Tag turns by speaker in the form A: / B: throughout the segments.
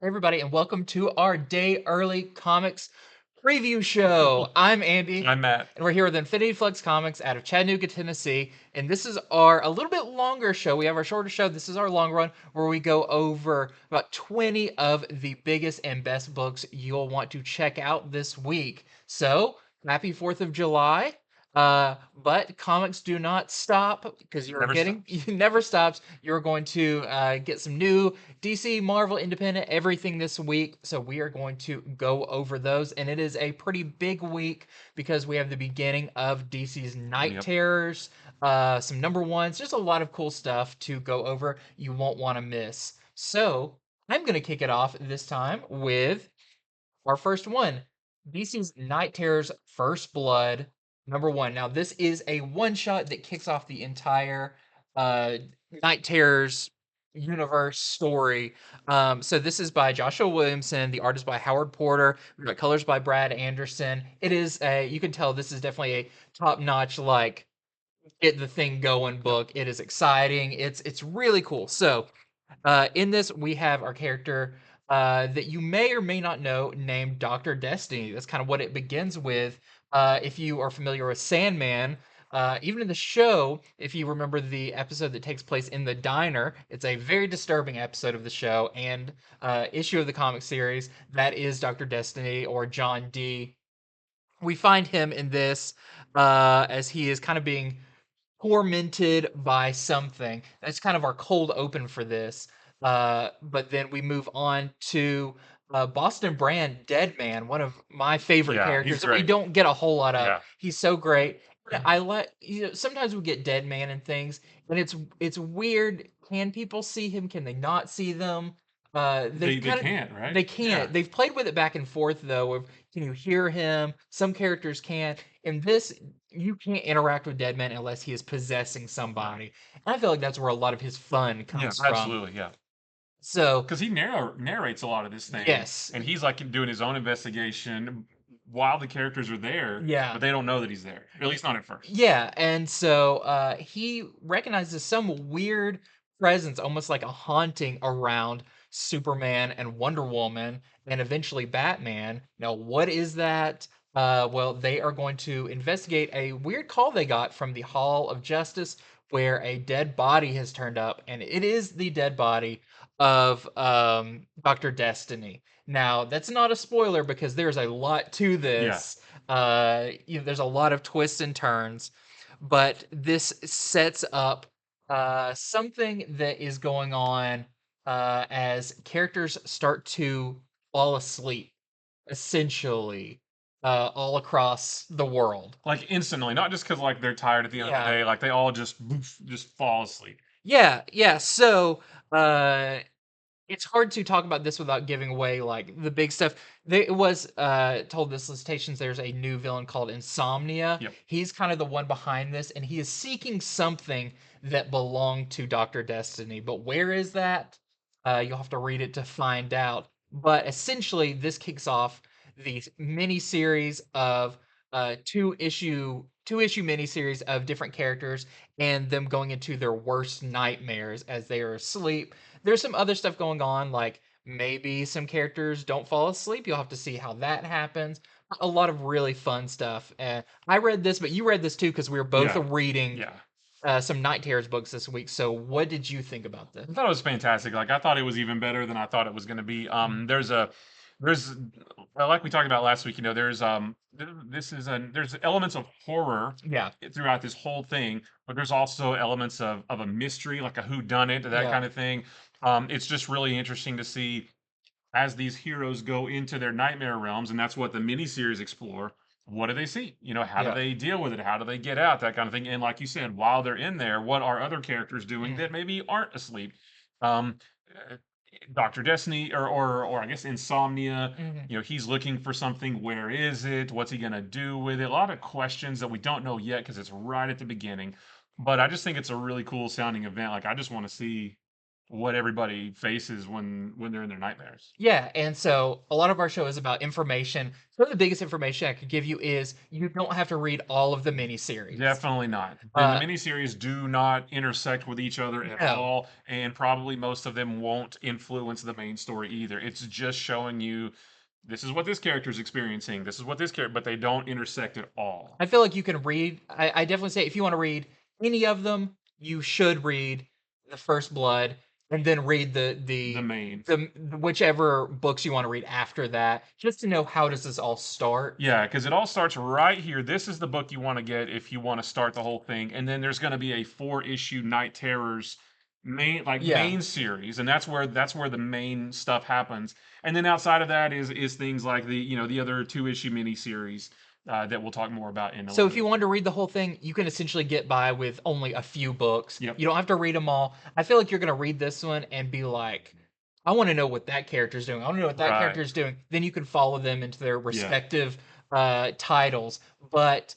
A: Hey everybody, and welcome to our day early comics preview show. I'm Andy,
B: I'm Matt.
A: and we're here with Infinity Flux Comics out of Chattanooga, Tennessee. And this is our a little bit longer show. We have our shorter show. This is our long run where we go over about 20 of the biggest and best books you'll want to check out this week. So, happy 4th of July. But comics do not stop because you're
B: Never
A: getting
B: stops.
A: it never stops. You're going to get some new DC, Marvel, Independent, everything this week. So we are going to go over those, and it is a pretty big week because we have the beginning of DC's Night
B: Yep.
A: Terrors, some number ones, just a lot of cool stuff to go over. You won't want to miss. So I'm going to kick it off this time with our first one, DC's Night Terrors First Blood, number one. Now, this is a one shot that kicks off the entire uh, Night Terrors universe story. So, this is by Joshua Williamson. The art is by Howard Porter. We've got colors by Brad Anderson. It is you can tell this is definitely a top notch, like, get the thing going
B: Yep.
A: book. It is exciting. It's really cool. So, in this, we have our character that you may or may not know named Dr. Destiny. That's kind of what it begins with. If you are familiar with Sandman, even in the show, if you remember the episode that takes place in the diner, it's a very disturbing episode of the show and issue of the comic series. That is Dr. Destiny or John D. We find him in this as he is kind of being tormented by something. That's kind of our cold open for this. But then we move on to Boston Brand, Dead Man, one of my favorite
B: Yeah, he's
A: characters that we
B: great.
A: don't get a whole lot of.
B: Yeah.
A: He's so great. I like sometimes we get Dead Man and things, and it's weird. Can people see him? Can they not see them? They've
B: They
A: kind of
B: can't, right?
A: they
B: Yeah.
A: can't. They've played with it back and forth though. Of can you hear him? Some characters can. In this, you can't interact with Deadman unless he is possessing
B: Yeah.
A: somebody. And I feel like that's where a lot of his fun
B: Yeah,
A: comes from.
B: absolutely. Yeah.
A: So,
B: Because he narrates a lot of this thing,
A: yes,
B: and he's like doing his own investigation while the characters are there,
A: yeah,
B: but they don't know that he's there. At least not at first.
A: yeah. And so he recognizes some weird presence, almost like a haunting around Superman and Wonder Woman, and eventually Batman. Now, what is that? Well, they are going to investigate a weird call they got from the Hall of Justice where a dead body has turned up, and it is the dead body of Dr. Destiny. Now, that's not a spoiler because there's a lot to
B: Yeah.
A: this. There's a lot of twists and turns, but this sets up something that is going on as characters start to fall asleep, essentially, all across the world.
B: Like instantly, not just because like they're tired at the end of the
A: Yeah,
B: day, like they all just boof, just fall asleep.
A: yeah, yeah. So, it's hard to talk about this without giving away like the big stuff. It was told this solicitations there's a new villain called Insomnia.
B: Yep.
A: He's kind of the one behind this, and he is seeking something that belonged to Dr. Destiny. But where is that? You'll have to read it to find out. But essentially, this kicks off the mini series of two issue miniseries of different characters and them going into their worst nightmares as they are asleep. There's some other stuff going on, like maybe some characters don't fall asleep. You'll have to see how that happens. A lot of really fun stuff. And I read this, but you read this too because we were both
B: Yeah.
A: reading
B: Yeah.
A: some Night Terrors books this week. So, what did you think about this?
B: I thought it was fantastic. Like I thought it was even better than I thought it was going to be.
A: Mm.
B: There's like we talked about last week. There's this is there's elements of horror
A: Yeah,
B: throughout this whole thing, but there's also elements of a mystery, like a who done it, that
A: yeah,
B: kind of thing. It's just really interesting to see as these heroes go into their nightmare realms, and that's what the miniseries explore. What do they see? How do
A: yeah.
B: they deal with it? How do they get out? That kind of thing. And like you said, while they're in there, what are other characters doing
A: Mm,
B: that maybe aren't asleep? Um, uh, Dr. Destiny or I guess Insomnia,
A: mhm.
B: he's looking for something. Where is it? What's he gonna do with it? A lot of questions that we don't know yet because it's right at the beginning. But I just think it's a really cool sounding event. Like I just want to see what everybody faces when they're in their nightmares.
A: Yeah, and so a lot of our show is about information. Some of the biggest information I could give you is you don't have to read all of the miniseries.
B: Definitely not. And the
A: Uh,
B: miniseries do not intersect with each other at
A: no,
B: all, and probably most of them won't influence the main story either. It's just showing you this is what this character is experiencing. This is what this character, but they don't intersect at all.
A: I feel like you can read. I definitely say if you want to read any of them, you should read the First Blood and then read
B: The main.
A: the whichever books you want to read after that, just to know how does this all start.
B: Yeah, because it all starts right here. This is the book you want to get if you want to start the whole thing. And then there's going to be a 4-issue Night Terrors
A: Yeah.
B: main series, and that's where the main stuff happens. And then outside of that is things like the other 2-issue miniseries that we'll talk more about in a
A: So
B: little
A: if
B: bit.
A: you wanted to read the whole thing, you can essentially get by with only a few books.
B: Yep.
A: You don't have to read them all. I feel like you're going to read this one and be like, I want to know what that character's doing. I want to know what that
B: Right.
A: character's doing. Then you can follow them into their
B: Yeah.
A: respective titles. But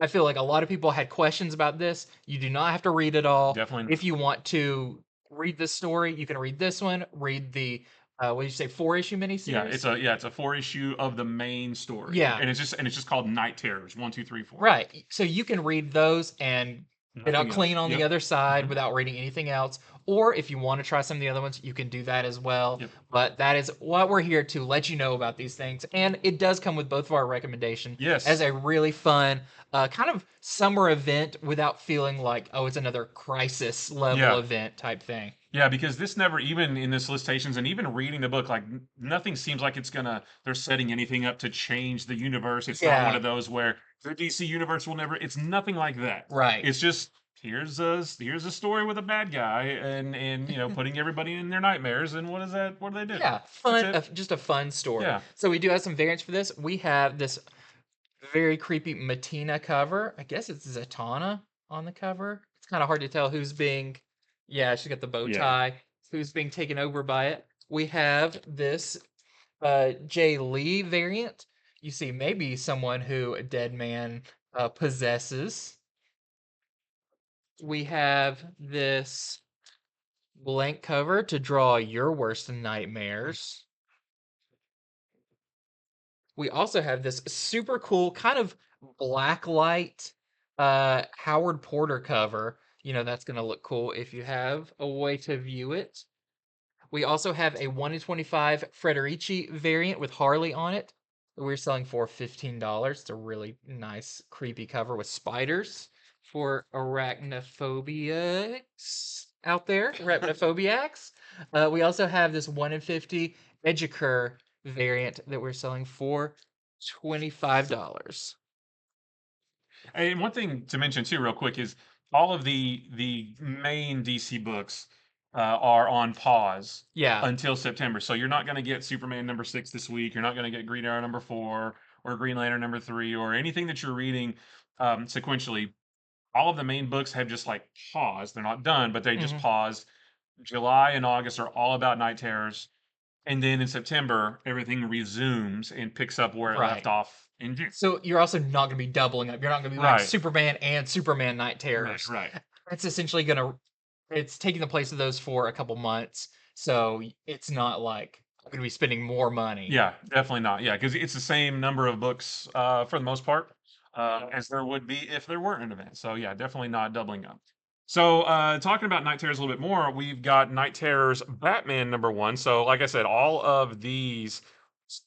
A: I feel like a lot of people had questions about this. You do not have to read it all.
B: Definitely.
A: If you want to read this story, you can read this one, read the what did you say, 4-issue
B: Yeah,
A: miniseries?
B: it's a 4-issue of the main story,
A: Yeah,
B: and it's just called Night Terrors 1, 2, 3, 4.
A: right. So you can read those and get out
B: Nothing else.
A: clean on the
B: Yep.
A: other side
B: Hmm.
A: without reading anything else. Or if you want to try some of the other ones, you can do that as well.
B: Yep.
A: But that is what we're here to let you know about these things. And it does come with both of our recommendation as
B: Yes.
A: a really fun kind of summer event without feeling like, oh, it's another crisis level
B: Yeah.
A: event type thing.
B: Yeah, because this never even in the solicitations and even reading the book, like nothing seems like they're setting anything up to change the universe. It's not one
A: Yeah,
B: of those where the DC universe will never. It's nothing like that.
A: right.
B: It's just here's a story with a bad guy and putting everybody in their nightmares. And what is that? What do they do?
A: Yeah,
B: That's
A: fun,
B: it.
A: just a fun story.
B: Yeah.
A: So we do have some variants for this. We have this very creepy Matina cover. I guess it's Zatanna on the cover. It's kind of hard to tell who's being, yeah, she's got the bow
B: Yeah.
A: tie, who's being taken over by it. We have this Jay Lee variant. You see, maybe someone who a dead man possesses. We have this blank cover to draw your worst nightmares. We also have this super cool kind of black light Howard Porter cover. You know, that's going to look cool if you have a way to view it. We also have a 1 in 25 Frederici variant with Harley on it that we're selling for $15. It's a really nice, creepy cover with spiders for arachnophobics out there, arachnophobiacs. We also have this 1 in 50 Edgecur variant that we're selling for $25.
B: And one thing to mention too, real quick, is all of the main DC books are on pause
A: Yeah.
B: until September. So you're not going to get Superman #6 this week. You're not going to get Green Arrow #4 or Green Lantern #3 or anything that you're reading sequentially. All of the main books have just like paused. They're not done, but they just
A: Hmm.
B: paused. July and August are all about Night Terrors. And then in September, everything resumes and picks up where it left
A: Right.
B: off in June.
A: So you're also not going to be doubling up. You're not going to be buying
B: Right.
A: Superman and Superman Night
B: Right.
A: Terrors.
B: Right.
A: It's essentially going to it's taking the place of those for a couple months. So it's not like I'm going to be spending more money.
B: Yeah, definitely not. Yeah, because it's the same number of books for the most part as there would be if there weren't an event. So yeah, definitely not doubling up. So talking about Night Terrors a little bit more, we've got Night Terrors Batman #1. So like I said, all of these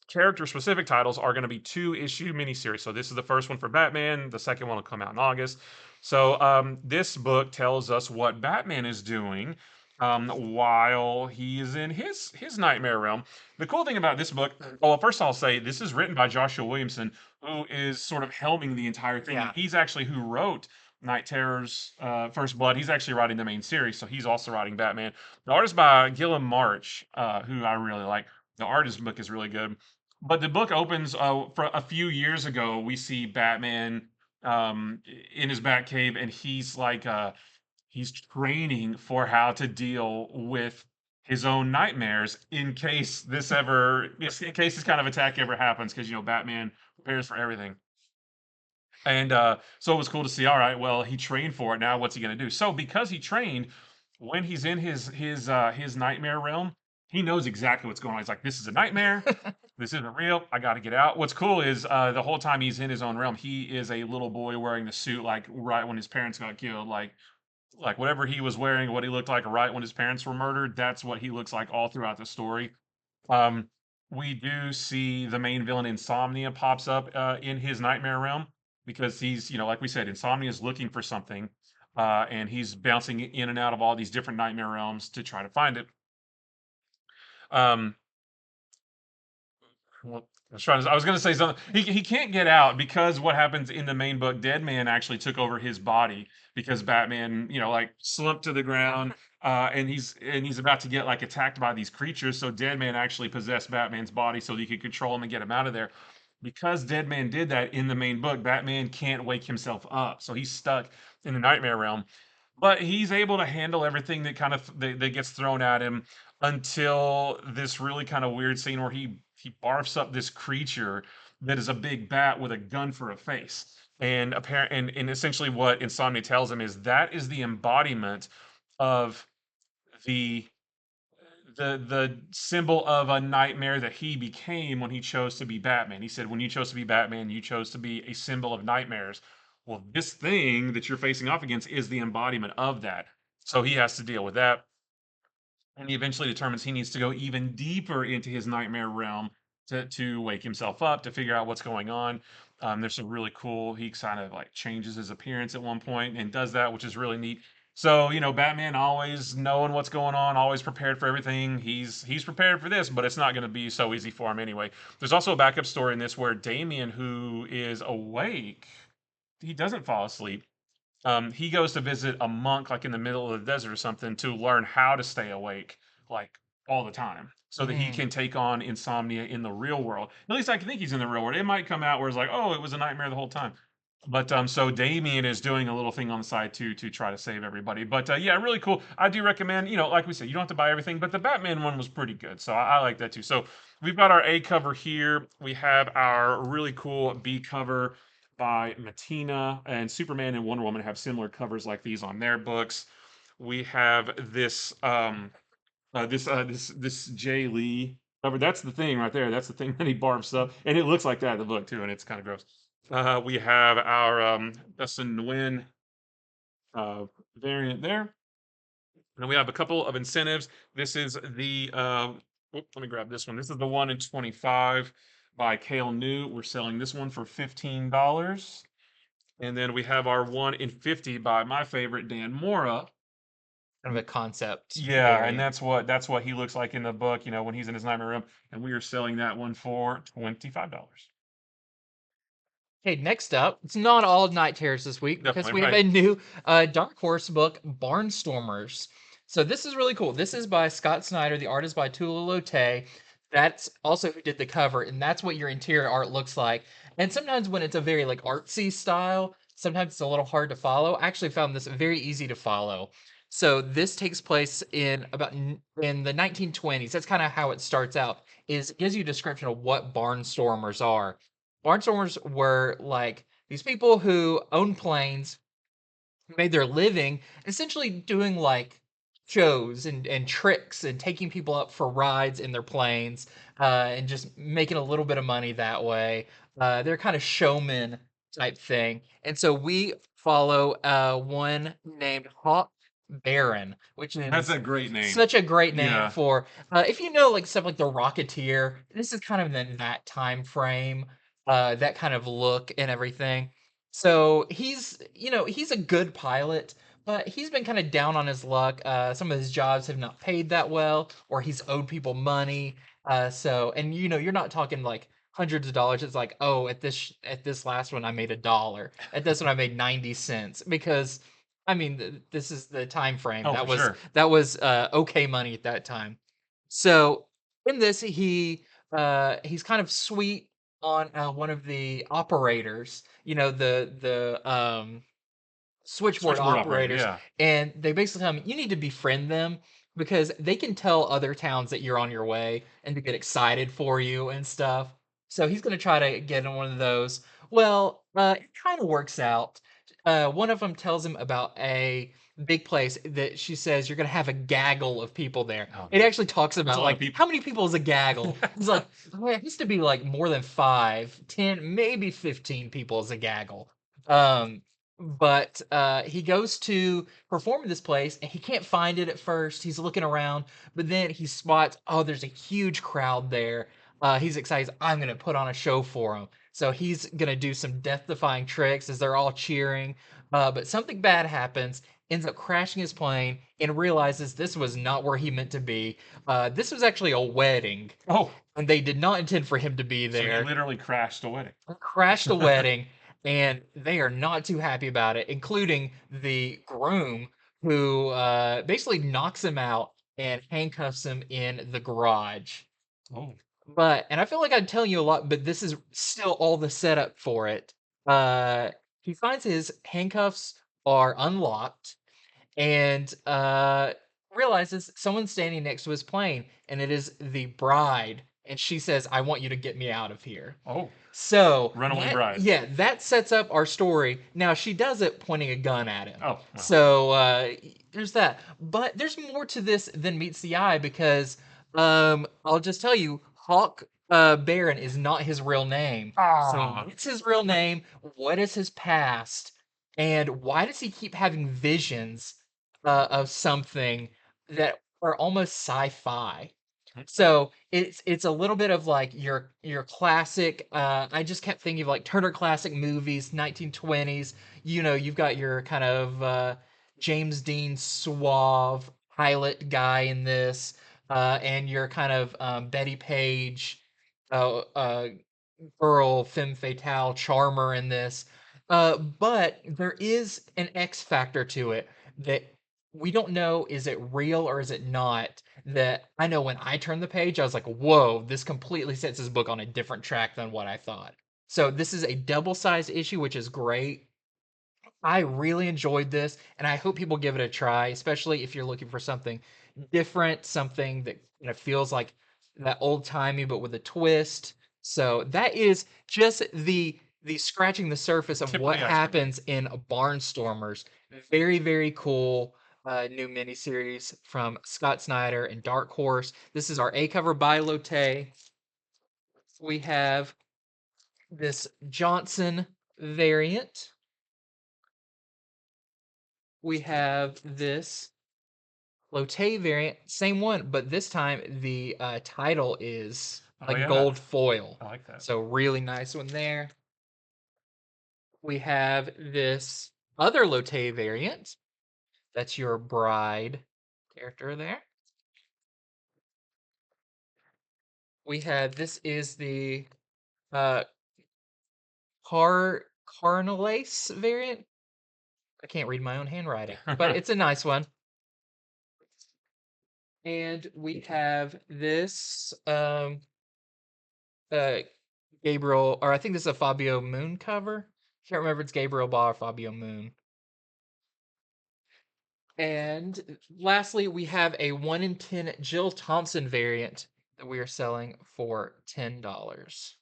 B: character specific titles are going to be 2-issue miniseries. So this is the first one for Batman. The second one will come out in August. So this book tells us what Batman is doing while he is in his nightmare realm. The cool thing about this book, well, first I'll say this is written by Joshua Williamson, who is sort of helming the entire thing, and
A: Yeah.
B: he's actually who wrote Night Terrors, First Blood. He's actually writing the main series, so he's also writing Batman. The art is by Gilliam March, who I really like. The artist book is really good, but the book opens for a few years ago. We see Batman in his Batcave, and he's training for how to deal with his own nightmares in case in case this kind of attack ever happens, because Batman prepares for everything. And so it was cool to see. All right, well, he trained for it. Now, what's he going to do? So, because he trained, when he's in his nightmare realm, he knows exactly what's going on. He's like, "This is a nightmare. This isn't real. I got to get out." What's cool is the whole time he's in his own realm, he is a little boy wearing the suit like right when his parents got killed, like whatever he was wearing, what he looked like right when his parents were murdered. That's what he looks like all throughout the story. Um, we do see the main villain Insomnia pops up in his nightmare realm because he's, like we said, Insomnia is looking for something, and he's bouncing in and out of all these different nightmare realms to try to find it. Um, well, I was going to say something. He can't get out because what happens in the main book, Dead Man actually took over his body because Batman, like slumped to the ground, and he's about to get like attacked by these creatures. So Dead Man actually possessed Batman's body so he could control him and get him out of there. Because Dead Man did that in the main book, Batman can't wake himself up, so he's stuck in the nightmare realm. But he's able to handle everything that that gets thrown at him until this really kind of weird scene where he barfs up this creature that is a big bat with a gun for a face. And essentially what Insomnia tells him is that is the embodiment of the the symbol of a nightmare that he became when he chose to be Batman. He said, when you chose to be Batman, you chose to be a symbol of nightmares. Well, this thing that you're facing off against is the embodiment of that. So he has to deal with that. And he eventually determines he needs to go even deeper into his nightmare realm to wake himself up, to figure out what's going on. There's some really cool, he kind of like changes his appearance at one point and does that, which is really neat. So, Batman always knowing what's going on, always prepared for everything. He's prepared for this, but it's not going to be so easy for him anyway. There's also a backup story in this where Damien, who is awake, he doesn't fall asleep. He goes to visit a monk like in the middle of the desert or something to learn how to stay awake like all the time so that he
A: Mm.
B: can take on insomnia in the real world. At least I think he's in the real world. It might come out where it's like, oh, it was a nightmare the whole time. But so Damien is doing a little thing on the side too to try to save everybody. But yeah, really cool. I do recommend, like we said, you don't have to buy everything, but the Batman one was pretty good. So I like that too. So we've got our A cover here. We have our really cool B cover by Matina, and Superman and Wonder Woman have similar covers like these on their books. We have this Jay Lee cover. That's the thing right there. That's the thing that he barfs up, and it looks like that in the book too, and it's kind of gross. We have our Dustin Nguyen uh, variant there, and then we have a couple of incentives. This is the let me grab this one. This is the 1 in 25 by Kale New. We're selling this one for $15. And then we have our 1 in 50 by my favorite Dan Mora.
A: Kind of a concept
B: Yeah, and
A: variant.
B: that's what he looks like in the book, when he's in his nightmare room, and we are selling that one for $25.
A: Okay, next up, it's not all Night Terrors this week because
B: Definitely
A: we have
B: right.
A: a new Dark Horse book, Barnstormers. So this is really cool. This is by Scott Snyder. The art is by Tula Lotay. That's also who did the cover, and that's what your interior art looks like. And sometimes when it's a very like artsy style, sometimes it's a little hard to follow. I actually found this very easy to follow. So this takes place in the 1920s. That's kind of how it starts out. Is it gives you a description of what barnstormers are. Barnstormers were like these people who own planes, made their living essentially doing like shows and tricks and taking people up for rides in their planes, and just making a little bit of money that way. They're kind of showman type thing. And so we follow one named Hawk Baron, which
B: That's
A: is
B: a great name.
A: such a great name
B: Yeah.
A: for if you know like stuff like the Rocketeer. This is kind of in that time frame, that kind of look and everything. So he's a good pilot, but he's been kind of down on his luck. Some of his jobs have not paid that well, or he's owed people money. And you're not talking like hundreds of dollars. It's like, oh, at this last one I made $1. At this one I made 90 cents because I mean this is the time frame.
B: Oh, for sure.
A: That was okay money at that time. So in this he's kind of sweet on one of the operators, the switchboard
B: Switchboard operator.
A: operators,
B: Yeah.
A: and they basically tell him you need to befriend them because they can tell other towns that you're on your way and to get excited for you and stuff. So he's going to try to get in one of those. Well, it kind of works out. one of them tells him about a big place that she says you're gonna have a gaggle of people there.
B: Oh,
A: It actually talks
B: that's a
A: about
B: lot of
A: like
B: people.
A: how many people is a gaggle. He's like, "Oh, it has to be like more than 5, 10, maybe 15 people is a gaggle." Um, but he goes to perform in this place and he can't find it at first. He's looking around, but then he spots, oh, there's a huge crowd there. He's excited. I'm gonna put on a show for him. So he's gonna do some death-defying tricks as they're all cheering. But something bad happens, ends up crashing his plane, and realizes this was not where he meant to be. This was actually a wedding,
B: Oh,
A: and they did not intend for him to be
B: so he
A: there.
B: literally crashed the wedding.
A: Crashed a wedding, and they are not too happy about it, including the groom, who basically knocks him out and handcuffs him in the garage.
B: Oh,
A: And I feel like I'm telling you a lot, but this is still all the setup for it. He finds his handcuffs are unlocked and realizes someone's standing next to his plane, and it is the bride. And she says, "I want you to get me out of here."
B: oh,
A: So
B: runaway
A: that,
B: bride.
A: yeah, that sets up our story. Now she does it pointing a gun at him.
B: Oh, well.
A: So there's that. But there's more to this than meets the eye because I'll just tell you, Hawk Baron is not his real name. So
B: Ah,
A: what's his real name? What is his past? And why does he keep having visions of something that are almost sci-fi?
B: okay.
A: So it's a little bit of like your classic. I just kept thinking of like Turner Classic Movies, 1920s. You know, you've got your kind of James Dean suave pilot guy in this, and your kind of Betty Page, uh, girl femme fatale charmer in this. But there is an X factor to it that we don't know, is it real or is it not? That I know when I turned the page, I was like, whoa, this completely sets his book on a different track than what I thought. So this is a double-sized issue, which is great. I really enjoyed this, and I hope people give it a try, especially if you're looking for something different, something that feels like that old timey but with a twist. So that is just the scratching the surface of
B: Tip of
A: what
B: the iceberg.
A: happens in Barnstormers. Very, very cool new miniseries from Scott Snyder and Dark Horse. This is our A cover by Lotte. We have this Johnson variant. We have this Lotte variant, same one, but this time the title is
B: Oh
A: like
B: yeah,
A: gold foil.
B: I like that.
A: So really nice one there. We have this other Lotte variant. That's your bride character there. We have this is the uh Carnalace variant. I can't read my own handwriting, but it's a nice one. And we have this uh Gabriel, or I think this is a Fabio Moon cover. Can't remember if it's Gabriel Ba or Fabio Moon. And lastly, we have a 1 in 10 Jill Thompson variant that we are selling for $10.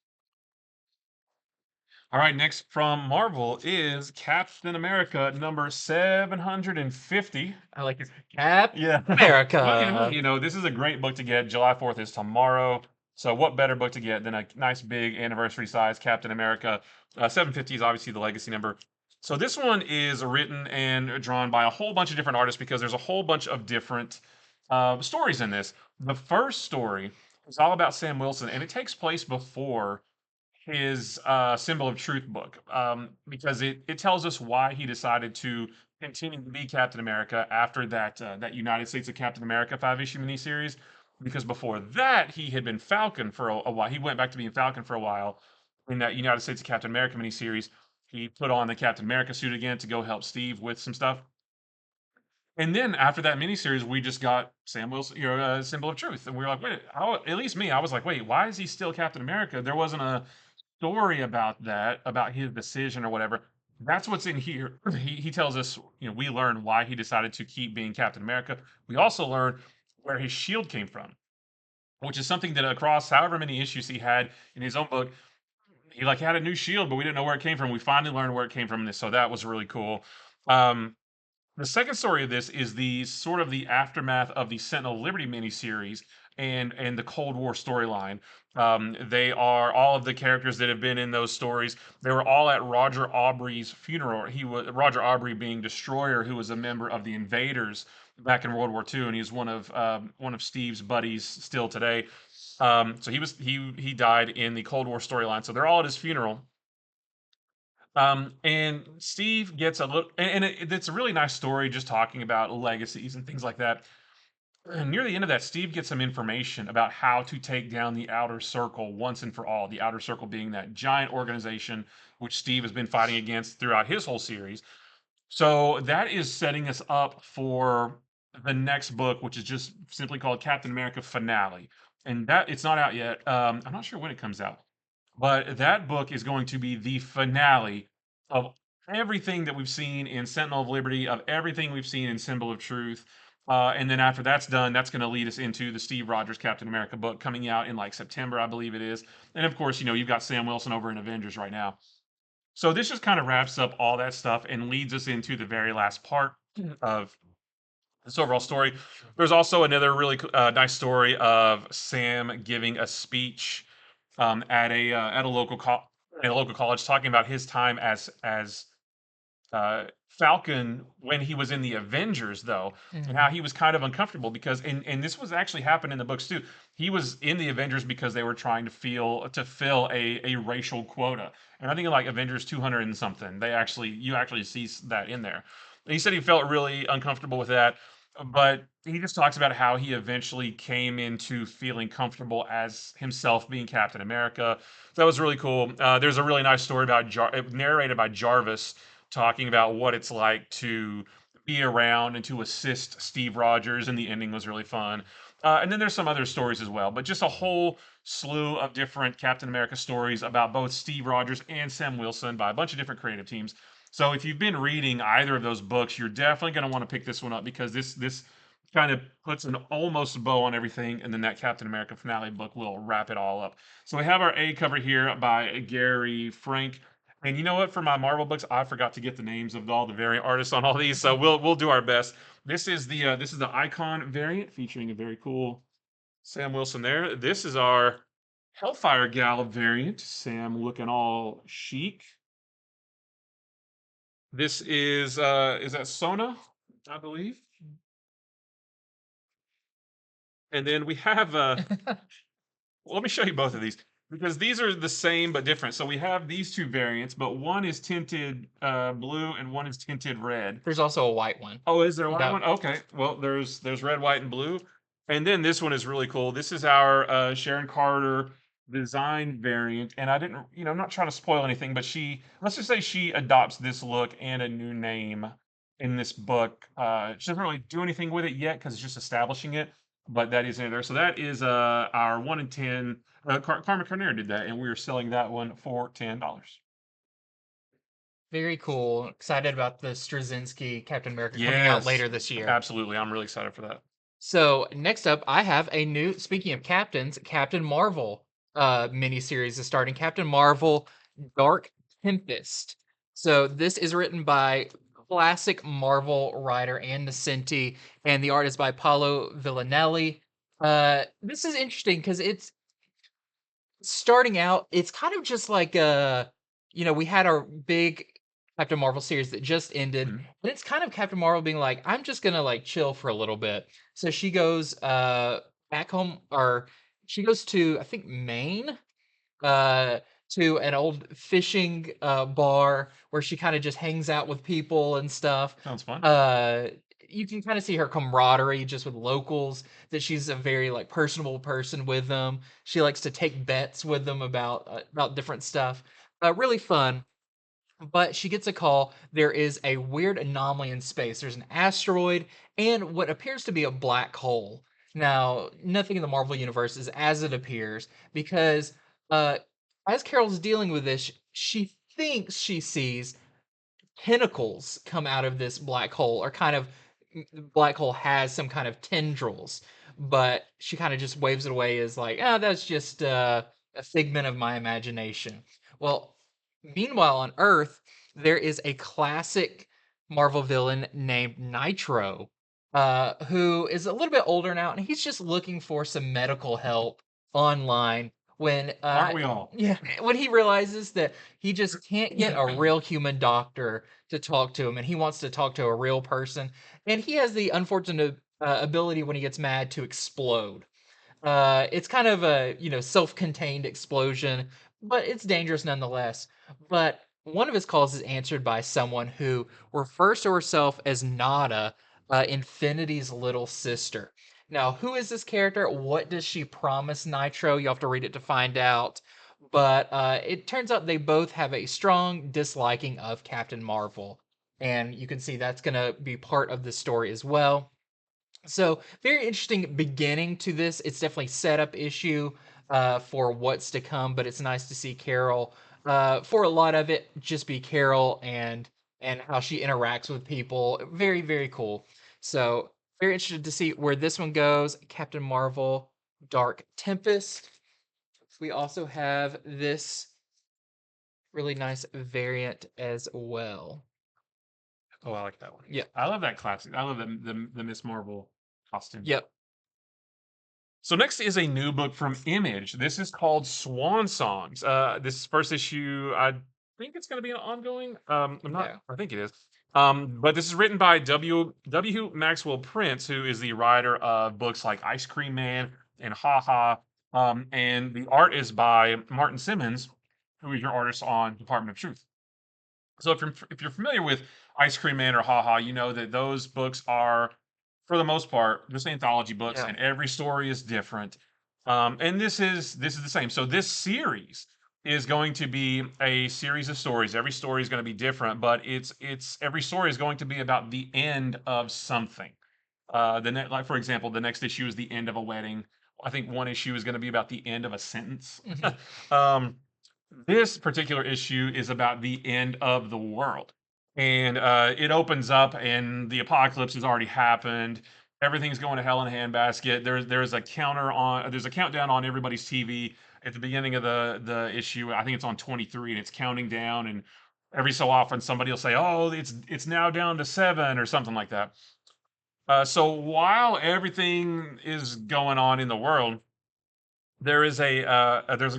B: All right, next from Marvel is Captain America number 750.
A: I like it. Cap
B: Yeah. Well,
A: America.
B: this is a great book to get. July 4th is tomorrow. So what better book to get than a nice big anniversary size Captain America? 750 is obviously the legacy number. So this one is written and drawn by a whole bunch of different artists because there's a whole bunch of different stories in this. The first story is all about Sam Wilson, and it takes place before his Symbol of Truth book, because it tells us why he decided to continue to be Captain America after that United States of Captain America 5-issue miniseries. Because before that, he had been Falcon for a while. He went back to being Falcon for a while in that United States of Captain America miniseries. He put on the Captain America suit again to go help Steve with some stuff. And then after that miniseries, we just got Sam Wilson, Symbol of Truth, and we were like, wait, how, at least me, I was like, wait, why is he still Captain America? There wasn't a story about that, about his decision or whatever. That's what's in here. He tells us, we learn why he decided to keep being Captain America. We also learn where his shield came from, which is something that across however many issues he had in his own book, he like had a new shield, but we didn't know where it came from. We finally learned where it came from in this, so that was really cool. Um, the second story of this is the sort of the aftermath of the Sentinel of Liberty miniseries and the Cold War storyline. They are all of the characters that have been in those stories. They were all at Roger Aubrey's funeral. He was Roger Aubrey, being Destroyer, who was a member of the Invaders back in World War II, and he's one of Steve's buddies still today. So he died in the Cold War storyline. So they're all at his funeral. And Steve gets a little, it's a really nice story, just talking about legacies and things like that. And near the end of that, Steve gets some information about how to take down the Outer Circle once and for all. The Outer Circle being that giant organization which Steve has been fighting against throughout his whole series. So that is setting us up for the next book, which is just simply called Captain America Finale. And that it's not out yet. I'm not sure when it comes out, but that book is going to be the finale of everything that we've seen in Sentinel of Liberty, of everything we've seen in Symbol of Truth. And then after that's done, that's going to lead us into the Steve Rogers Captain America book coming out in like September, I believe it is. And of course, you've got Sam Wilson over in Avengers right now. So this just kind of wraps up all that stuff and leads us into the very last part of this overall story. There's also another really nice story of Sam giving a speech at a local college, talking about his time as Falcon when he was in the Avengers, though, and how
A: Mhm.
B: he was kind of uncomfortable because, and this was actually happened in the books too. He was in the Avengers because they were trying to fill a racial quota, and I think in like Avengers 200 and something, you actually see that in there. And he said he felt really uncomfortable with that, but he just talks about how he eventually came into feeling comfortable as himself being Captain America. So that was really cool. There's a really nice story about narrated by Jarvis, talking about what it's like to be around and to assist Steve Rogers, and the ending was really fun. And then there's some other stories as well, but just a whole slew of different Captain America stories about both Steve Rogers and Sam Wilson by a bunch of different creative teams. So if you've been reading either of those books, you're definitely going to want to pick this one up, because this kind of puts an almost bow on everything, and then that Captain America finale book will wrap it all up. So we have our A cover here by Gary Frank. And you know what? For my Marvel books, I forgot to get the names of all the variant artists on all these, so we'll do our best. This is the Icon variant, featuring a very cool Sam Wilson there. This is our Hellfire Gal variant, Sam looking all chic. This is that Sona, I believe. And then we have well, let me show you both of these, because these are the same but different. So we have these two variants, but one is tinted blue and one is tinted red.
A: There's also a white one.
B: Oh, is there a white
A: That
B: one? Okay. Well, there's red, white, and blue. And then this one is really cool. This is our Sharon Carter design variant. And I didn't, I'm not trying to spoil anything, but let's just say she adopts this look and a new name in this book. She doesn't really do anything with it yet because it's just establishing it, but that is in there. So that is our 1 in 10. Carmen Carnera did that, and we are selling that one for $10.
A: very cool. Excited about the Straczynski Captain America coming out
B: Yes,
A: later this year.
B: absolutely. I'm really excited for that.
A: So next up, I have a new. Speaking of captains, Captain Marvel miniseries is starting. Captain Marvel Dark Tempest. So this is written by classic Marvel writer Ann Nocenti, and the art is by Paolo Villanelli. This is interesting because it's starting out. It's kind of just like we had our big Captain Marvel series that just ended,
B: Mhm.
A: and it's kind of Captain Marvel being like, I'm just gonna like chill for a little bit. So she goes back home, or she goes to, I think, Maine, uh to an old fishing bar where she kind of just hangs out with people and stuff.
B: Sounds fun.
A: uh you can kind of see her camaraderie just with locals, that she's a very like personable person with them. She likes to take bets with them about different stuff. Really fun. But she gets a call. There is a weird anomaly in space. There's an asteroid and what appears to be a black hole. Now, nothing in the Marvel universe is as it appears, because uh, as Carol's dealing with this, she thinks she sees tentacles come out of this black hole, or kind of the black hole has some kind of tendrils, but she kind of just waves it away as like, ah, that's just a figment of my imagination. Well, meanwhile on Earth, there is a classic Marvel villain named Nitro, who is a little bit older now, and he's just looking for some medical help online when
B: Aren't we all?
A: yeah, when he realizes that he just can't get a real human doctor to talk to him, and he wants to talk to a real person, and he has the unfortunate ability when he gets mad to explode. It's kind of a, self-contained explosion, but it's dangerous nonetheless. But one of his calls is answered by someone who refers to herself as Nada, Infinity's little sister. Now, who is this character? What does she promise Nitro? You have to read it to find out. But it turns out they both have a strong disliking of Captain Marvel. And you can see that's going to be part of the story as well. So very interesting beginning to this. It's definitely setup issue for what's to come, but it's nice to see Carol for a lot of it just be Carol and how she interacts with people. Very very cool. So very interested to see where this one goes. Captain Marvel, Dark Tempest. We also have this really nice variant as well.
B: Oh, I like that one.
A: Yep.
B: I love that classic. I love the Miss Marvel costume.
A: Yep.
B: So next is a new book from Image. This is called Swan Songs. This first issue, I think it's going to be an ongoing. I'm not.
A: Yeah.
B: I think it is. But this is written by W. Maxwell Prince, who is the writer of books like Ice Cream Man and Ha Ha. And the art is by Martin Simmons, who is your artist on Department of Truth. So if you're familiar with Ice Cream Man or Ha Ha, you know that those books are, for the most part, just anthology books,
A: Yeah.
B: and every story is different. And this is the same. So this series is going to be a series of stories. Every story is going to be different, but it's every story is going to be about the end of something. Like for example, the next issue is the end of a wedding. I think one issue is going to be about the end of a sentence.
A: Mhm.
B: um, this particular issue is about the end of the world. And it opens up, and the apocalypse has already happened. Everything's going to hell in a handbasket. There's a countdown on everybody's TV at the beginning of the issue. I think it's on 23, and it's counting down. And every so often, somebody will say, "Oh, it's now down to 7" or something like that. So while everything is going on in the world, there's a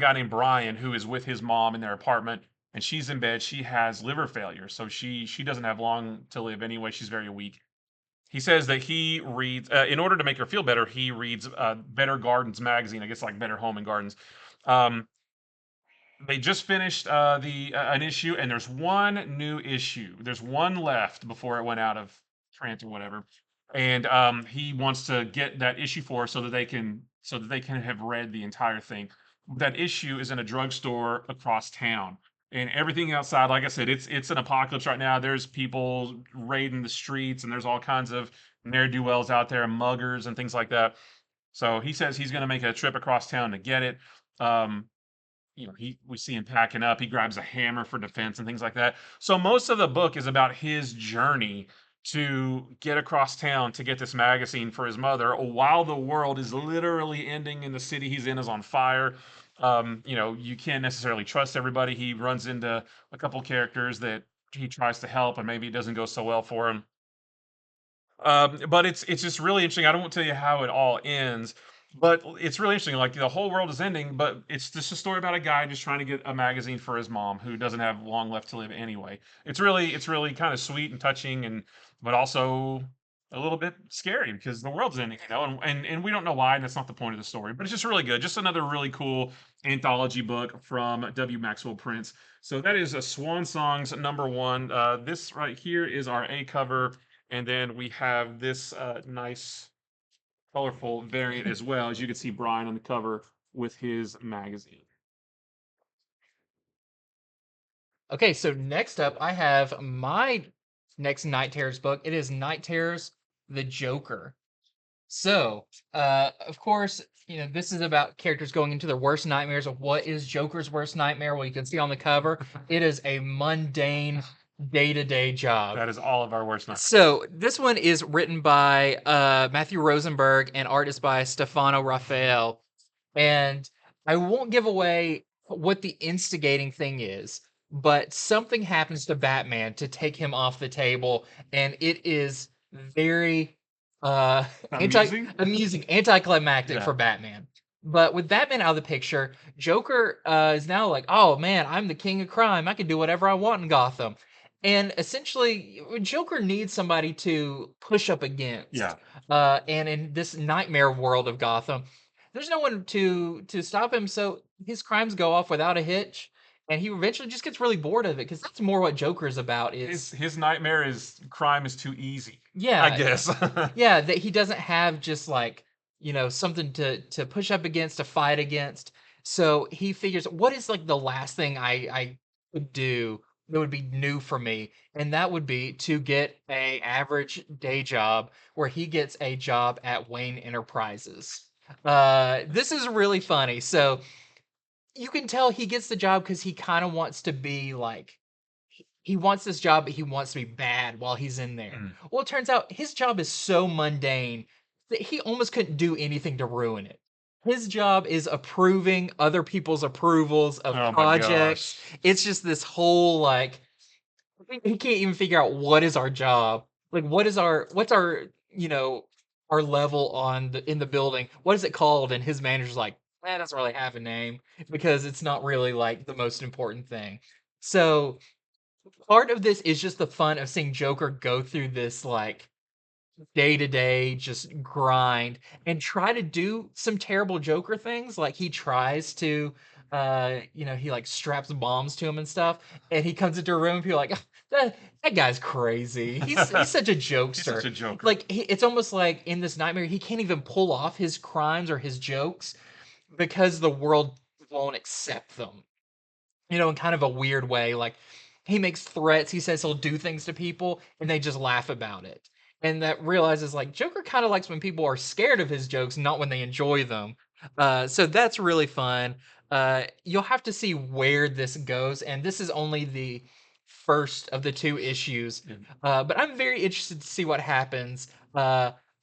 B: guy named Brian who is with his mom in their apartment, and she's in bed. She has liver failure, so she doesn't have long to live anyway. She's very weak. He says that he reads in order to make her feel better. He reads Better Gardens magazine. I guess like Better Home and Gardens. Um, they just finished the an issue, and there's one new issue. There's one left before it went out of print or whatever. And he wants to get that issue for her so that they can have read the entire thing. That issue is in a drugstore across town. And everything outside, like I said, it's an apocalypse right now. There's people raiding the streets, and there's all kinds of ne'er-do-wells out there, muggers and things like that. So he says he's going to make a trip across town to get it. Um, we see him packing up. He grabs a hammer for defense and things like that. So most of the book is about his journey to get across town to get this magazine for his mother while the world is literally ending and the city he's in is on fire. You can't necessarily trust everybody. He runs into a couple characters that he tries to help, and maybe it doesn't go so well for him. But it's just really interesting. I don't want to tell you how it all ends, but it's really interesting. Like the whole world is ending, but it's just a story about a guy just trying to get a magazine for his mom who doesn't have long left to live anyway. It's really kind of sweet and touching, and but also a little bit scary because the world's ending, and we don't know why, and that's not the point of the story. But it's just really good. Just another really cool anthology book from W. Maxwell Prince. So that is a Swan Songs #1. This right here is our A cover, and then we have this nice, colorful variant as well. As you can see, Brian on the cover with his magazine.
A: Okay, so next up, I have my next Night Terrors book. It is Night Terrors, The Joker. So, of course, this is about characters going into their worst nightmares. Of what is Joker's worst nightmare? Well, you can see on the cover, it is a mundane, day-to-day job.
B: That is all of our worst nightmares.
A: So, this one is written by Matthew Rosenberg and art is by Stefano Raphael. And I won't give away what the instigating thing is, but something happens to Batman to take him off the table, and it is very uh anti
B: Amusing?
A: amusing, anticlimactic
B: Yeah.
A: for Batman. But with Batman out of the picture, Joker is now like, oh man, I'm the king of crime. I can do whatever I want in Gotham. And essentially, Joker needs somebody to push up against.
B: Yeah.
A: And in this nightmare world of Gotham, there's no one to stop him. So his crimes go off without a hitch, and he eventually just gets really bored of it because that's more what Joker's about.
B: His
A: It's
B: his nightmare is crime is too easy, I
A: yeah,
B: guess.
A: yeah, that he doesn't have just like, something to push up against, to fight against. So he figures, what is like the last thing I could do that would be new for me? And that would be to get a average day job where he gets a job at Wayne Enterprises. This is really funny. So you can tell he gets the job because he kind of wants to be like he wants this job, but he wants to be bad while he's in there.
B: Mm.
A: Well, it turns out his job is so mundane that he almost couldn't do anything to ruin it. His job is approving other people's approvals of
B: Oh my
A: projects.
B: gosh.
A: It's just this whole like he can't even figure out what is our job. Like what's our, our level on in the building. What is it called? And his manager's like, that doesn't really have a name because it's not really like the most important thing. So part of this is just the fun of seeing Joker go through this like day to day just grind and try to do some terrible Joker things. Like he tries to, he like straps bombs to him and stuff, and he comes into a room and people are like, that guy's crazy. He's such a
B: He's such
A: jokester.
B: a joker.
A: Like it's almost like in this nightmare he can't even pull off his crimes or his jokes because the world won't accept them, in kind of a weird way. Like he makes threats, he says he'll do things to people, and they just laugh about it. And that realizes like Joker kind of likes when people are scared of his jokes, not when they enjoy them. So that's really fun. You'll have to see where this goes, and this is only the first of the two issues.
B: Yeah.
A: But I'm very interested to see what happens.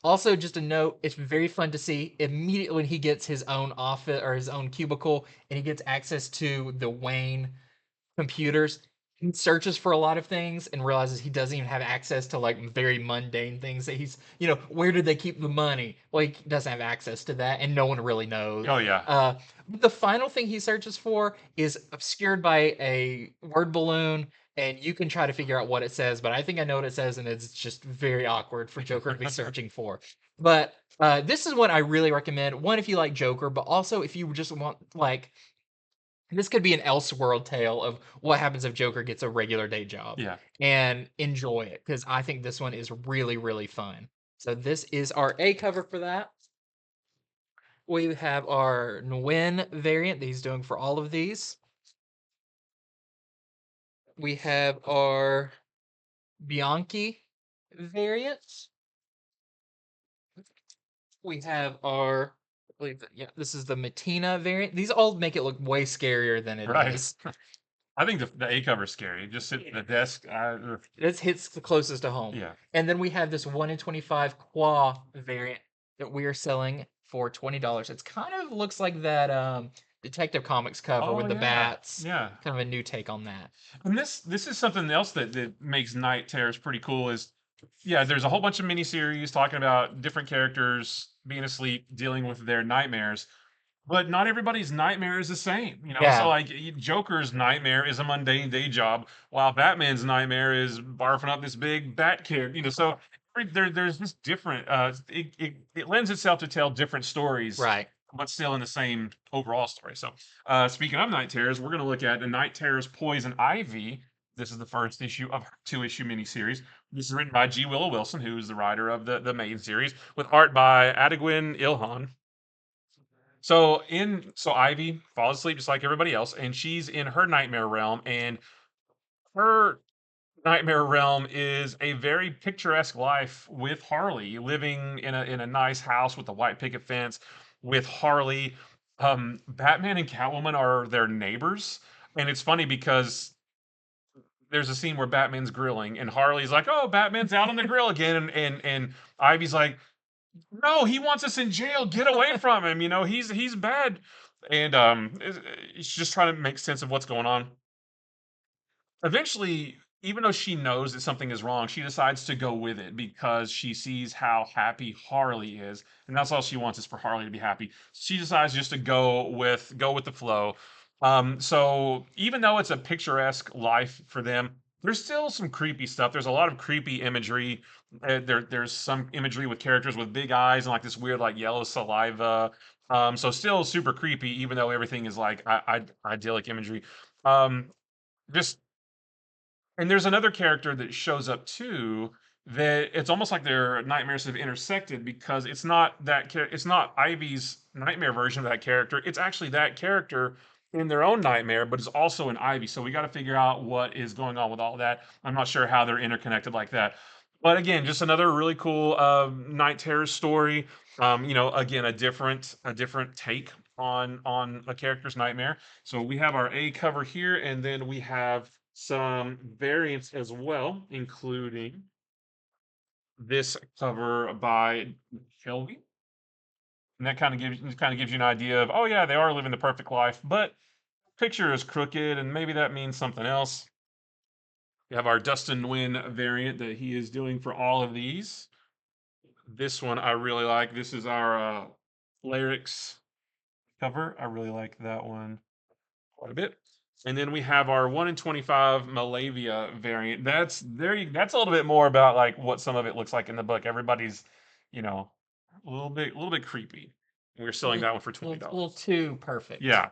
A: Also, just a note, it's very fun to see immediately when he gets his own office or his own cubicle and he gets access to the Wayne computers. He searches for a lot of things and realizes he doesn't even have access to like very mundane things that where did they keep the money? Well, he doesn't have access to that, and no one really knows.
B: Oh yeah.
A: Uh, the final thing he searches for is obscured by a word balloon, and you can try to figure out what it says, but I think I know what it says, and it's just very awkward for Joker to be searching for. But this is what I really recommend. One, if you like Joker, but also if you just want like this could be an Elseworld tale of what happens if Joker gets a regular day job
B: Yeah.
A: and enjoy it because I think this one is really, really fun. So this is our A cover for that. We have our Nguyen variant that he's doing for all of these. We have our Bianchi variant. We have our, I believe that, yeah, this is the Matina variant. These all make it look way scarier than it
B: Right.
A: is.
B: I think the A cover is scary. Just sit at the desk.
A: This hits the closest to home.
B: Yeah.
A: And then we have this 1 in 25 Qua variant that we are selling for $20. It's kind of looks like that Detective Comics cover
B: Oh
A: with the
B: yeah.
A: bats.
B: Yeah.
A: Kind of a new take on that.
B: And this is something else that makes Night Terrors pretty cool is yeah, there's a whole bunch of miniseries talking about different characters being asleep, dealing with their nightmares. But not everybody's nightmare is the same, you know. So
A: Yeah,
B: like Joker's nightmare is a mundane day job, while Batman's nightmare is barfing up this big bat character. You know, so there's just different. It lends itself to tell different stories,
A: right.
B: but still in the same overall story. So speaking of Night Terrors, we're going to look at the Night Terrors Poison Ivy. This is the first issue of her two-issue miniseries. This is written by G. Willow Wilson, who is the writer of the main series, with art by Adegwin Ilhan. So Ivy falls asleep just like everybody else, and she's in her nightmare realm, and her nightmare realm is a very picturesque life with Harley, living in a nice house with a white picket fence with Harley. Batman and Catwoman are their neighbors, and it's funny because there's a scene where Batman's grilling, and Harley's like, "Oh, Batman's out on the grill again," and Ivy's like, no, he wants us in jail. Get away from him. You know, he's bad. and it's just trying to make sense of what's going on. Eventually, even though she knows that something is wrong, she decides to go with it because she sees how happy Harley is, and that's all she wants is for Harley to be happy. She decides just to go with the flow. So even though it's a picturesque life for them, there's still some creepy stuff. There's a lot of creepy imagery. There's some imagery with characters with big eyes and like this weird like yellow saliva. So still super creepy, even though everything is like idyllic imagery. Um, just and there's another character that shows up too that it's almost like their nightmares have intersected because it's not Ivy's nightmare version of that character. It's actually that character in their own nightmare, but it's also an Ivy. So we got to figure out what is going on with all that. I'm not sure how they're interconnected like that. But again, just another really cool night terror story. Again, a different take on a character's nightmare. So we have our A cover here, and then we have some variants as well, including this cover by Shelby. And that kind of gives you an idea of, oh yeah, they are living the perfect life, but picture is crooked, and maybe that means something else. We have our Dustin Nguyen variant that he is doing for all of these. This one I really like. This is our Lyrics cover. I really like that one quite a bit. And then we have our 1 in 25 Malavia variant. That's a little bit more about like what some of it looks like in the book. Everybody's, you know, a little bit creepy. We're selling that one for
A: Little
B: $20.
A: too perfect.
B: Yeah.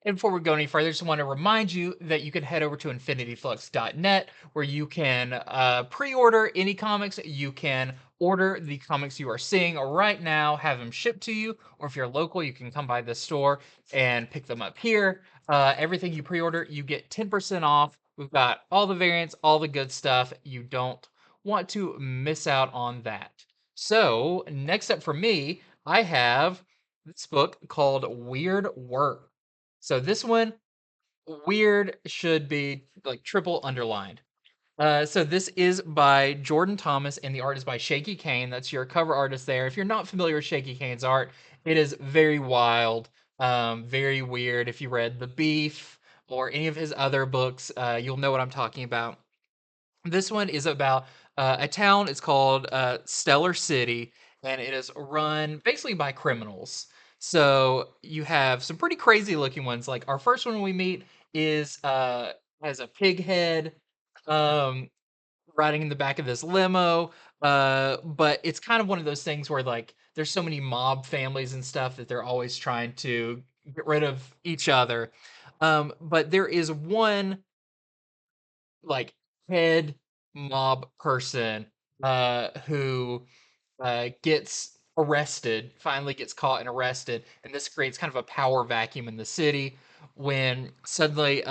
A: And before we go any further, just want to remind you that you can head over to infinityflux.net where you can pre-order any comics. You can order the comics you are seeing right now, have them shipped to you, or if you're local, you can come by the store and pick them up here. Everything you pre-order, you get 10% off. We've got all the variants, all the good stuff. You don't want to miss out on that. So, next up for me, I have this book called Weird Work. So this one, weird should be like triple underlined. So this is by Jordan Thomas, and the art is by Shaky Kane. That's your cover artist there. If you're not familiar with Shaky Kane's art, it is very wild, very weird. If you read The Beef or any of his other books, you'll know what I'm talking about. This one is about a town. It's called Stellar City, and it is run basically by criminals. So you have some pretty crazy looking ones. Like our first one we meet is has a pig head um, riding in the back of this limo. But it's kind of one of those things where like there's so many mob families and stuff that they're always trying to get rid of each other. But there is one like head mob person who gets arrested, finally gets caught and arrested, and this creates kind of a power vacuum in the city when suddenly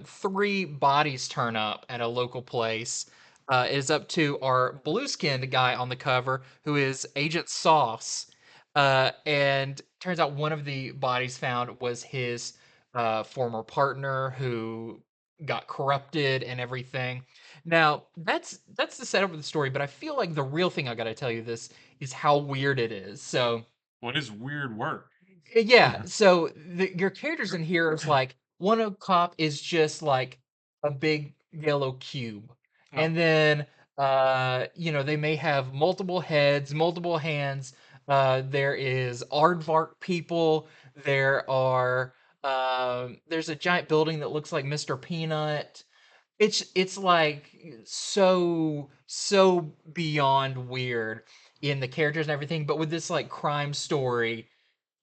A: three bodies turn up at a local place. It is up to our blue skinned guy on the cover, who is Agent Sauce. And turns out one of the bodies found was his former partner who got corrupted and everything. Now, that's the setup of the story, but I feel like the real thing I gotta tell you this is how weird it is. So,
B: What is weird work?
A: yeah, so your characters in here is like one of cop is just like a big yellow cube.
B: Oh,
A: And then they may have multiple heads, multiple hands. There is aardvark people. There's a giant building that looks like Mr. Peanut. It's like so beyond weird in the characters and everything, but with this like crime story,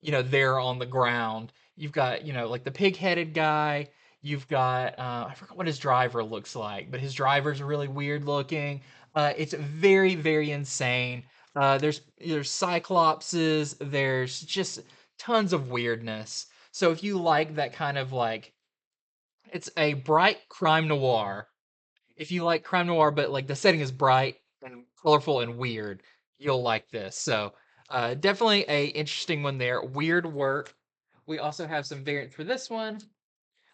A: there on the ground. You've got, like the pig-headed guy. You've got I forgot what his driver looks like, but his driver's really weird looking. It's very, very insane. There's cyclopses, there's just tons of weirdness. So if you like that kind of like it's a bright crime noir. If you like crime noir, but like the setting is bright and colorful and weird, you'll like this. So definitely a interesting one there. Weird work. We also have some variants for this one.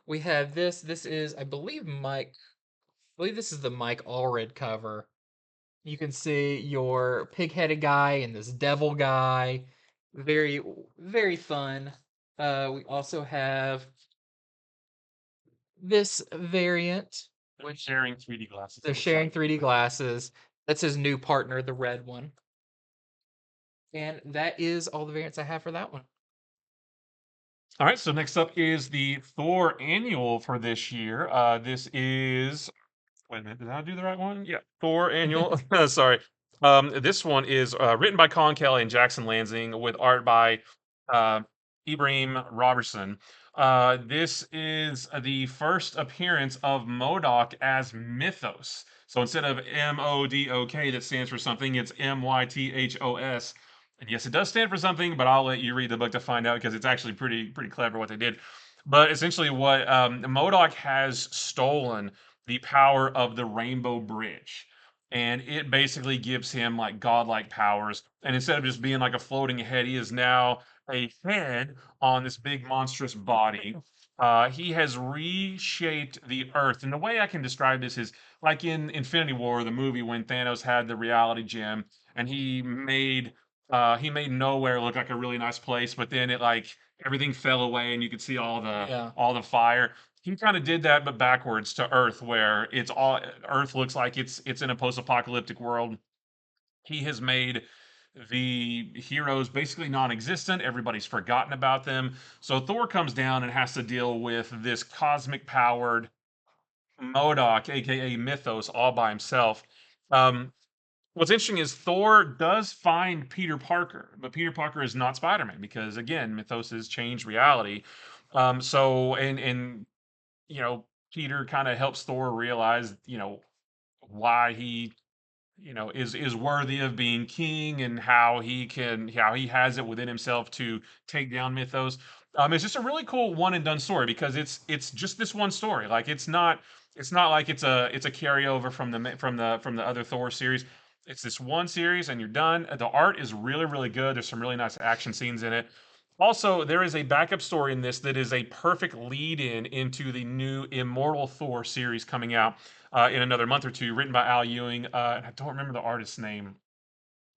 A: We have this. This is, I believe, Mike. I believe this is the Mike Allred cover. You can see your pig-headed guy and this devil guy. Very, very fun. We also have this variant, which
B: Sharing 3D glasses.
A: they're
B: It looks
A: sharing
B: like.
A: 3D glasses. That's his new partner, the red one. And that is all the variants I have for that one.
B: All right, so next up is the Thor Annual for this year. This is wait a minute, did I do the right one? Yeah, Thor Annual. Sorry. This one is written by Colin Kelly and Jackson Lansing with art by uh, Ibrahim Robertson. This is the first appearance of MODOK as Mythos. So instead of MODOK that stands for something, it's MYTHOS. And yes, it does stand for something, but I'll let you read the book to find out because it's actually pretty clever what they did. But essentially, what MODOK has stolen the power of the Rainbow Bridge. And it basically gives him like godlike powers. And instead of just being like a floating head, he is now a head on this big monstrous body. He has reshaped the Earth. And the way I can describe this is like in Infinity War, the movie when Thanos had the reality gem and he made nowhere look like a really nice place, but then it like everything fell away and you could see
A: Yeah.
B: all the fire. He kind of did that, but backwards to Earth, where it's all Earth looks like it's in a post-apocalyptic world. He has made the heroes basically non-existent. Everybody's forgotten about them. So Thor comes down and has to deal with this cosmic powered MODOK, aka Mythos, all by himself. Um, What's interesting is Thor does find Peter Parker, but Peter Parker is not Spider-Man because again, Mythos has changed reality. And Peter kind of helps Thor realize, why he is worthy of being king and how he has it within himself to take down Mythos. It's just a really cool one and done story because it's just this one story. Like it's not like it's a carryover from the other Thor series. It's this one series and you're done. The art is really good. There's some really nice action scenes in it. Also, there is a backup story in this that is a perfect lead in into the new Immortal Thor series coming out in another month or two, written by Al Ewing. I don't remember the artist's name,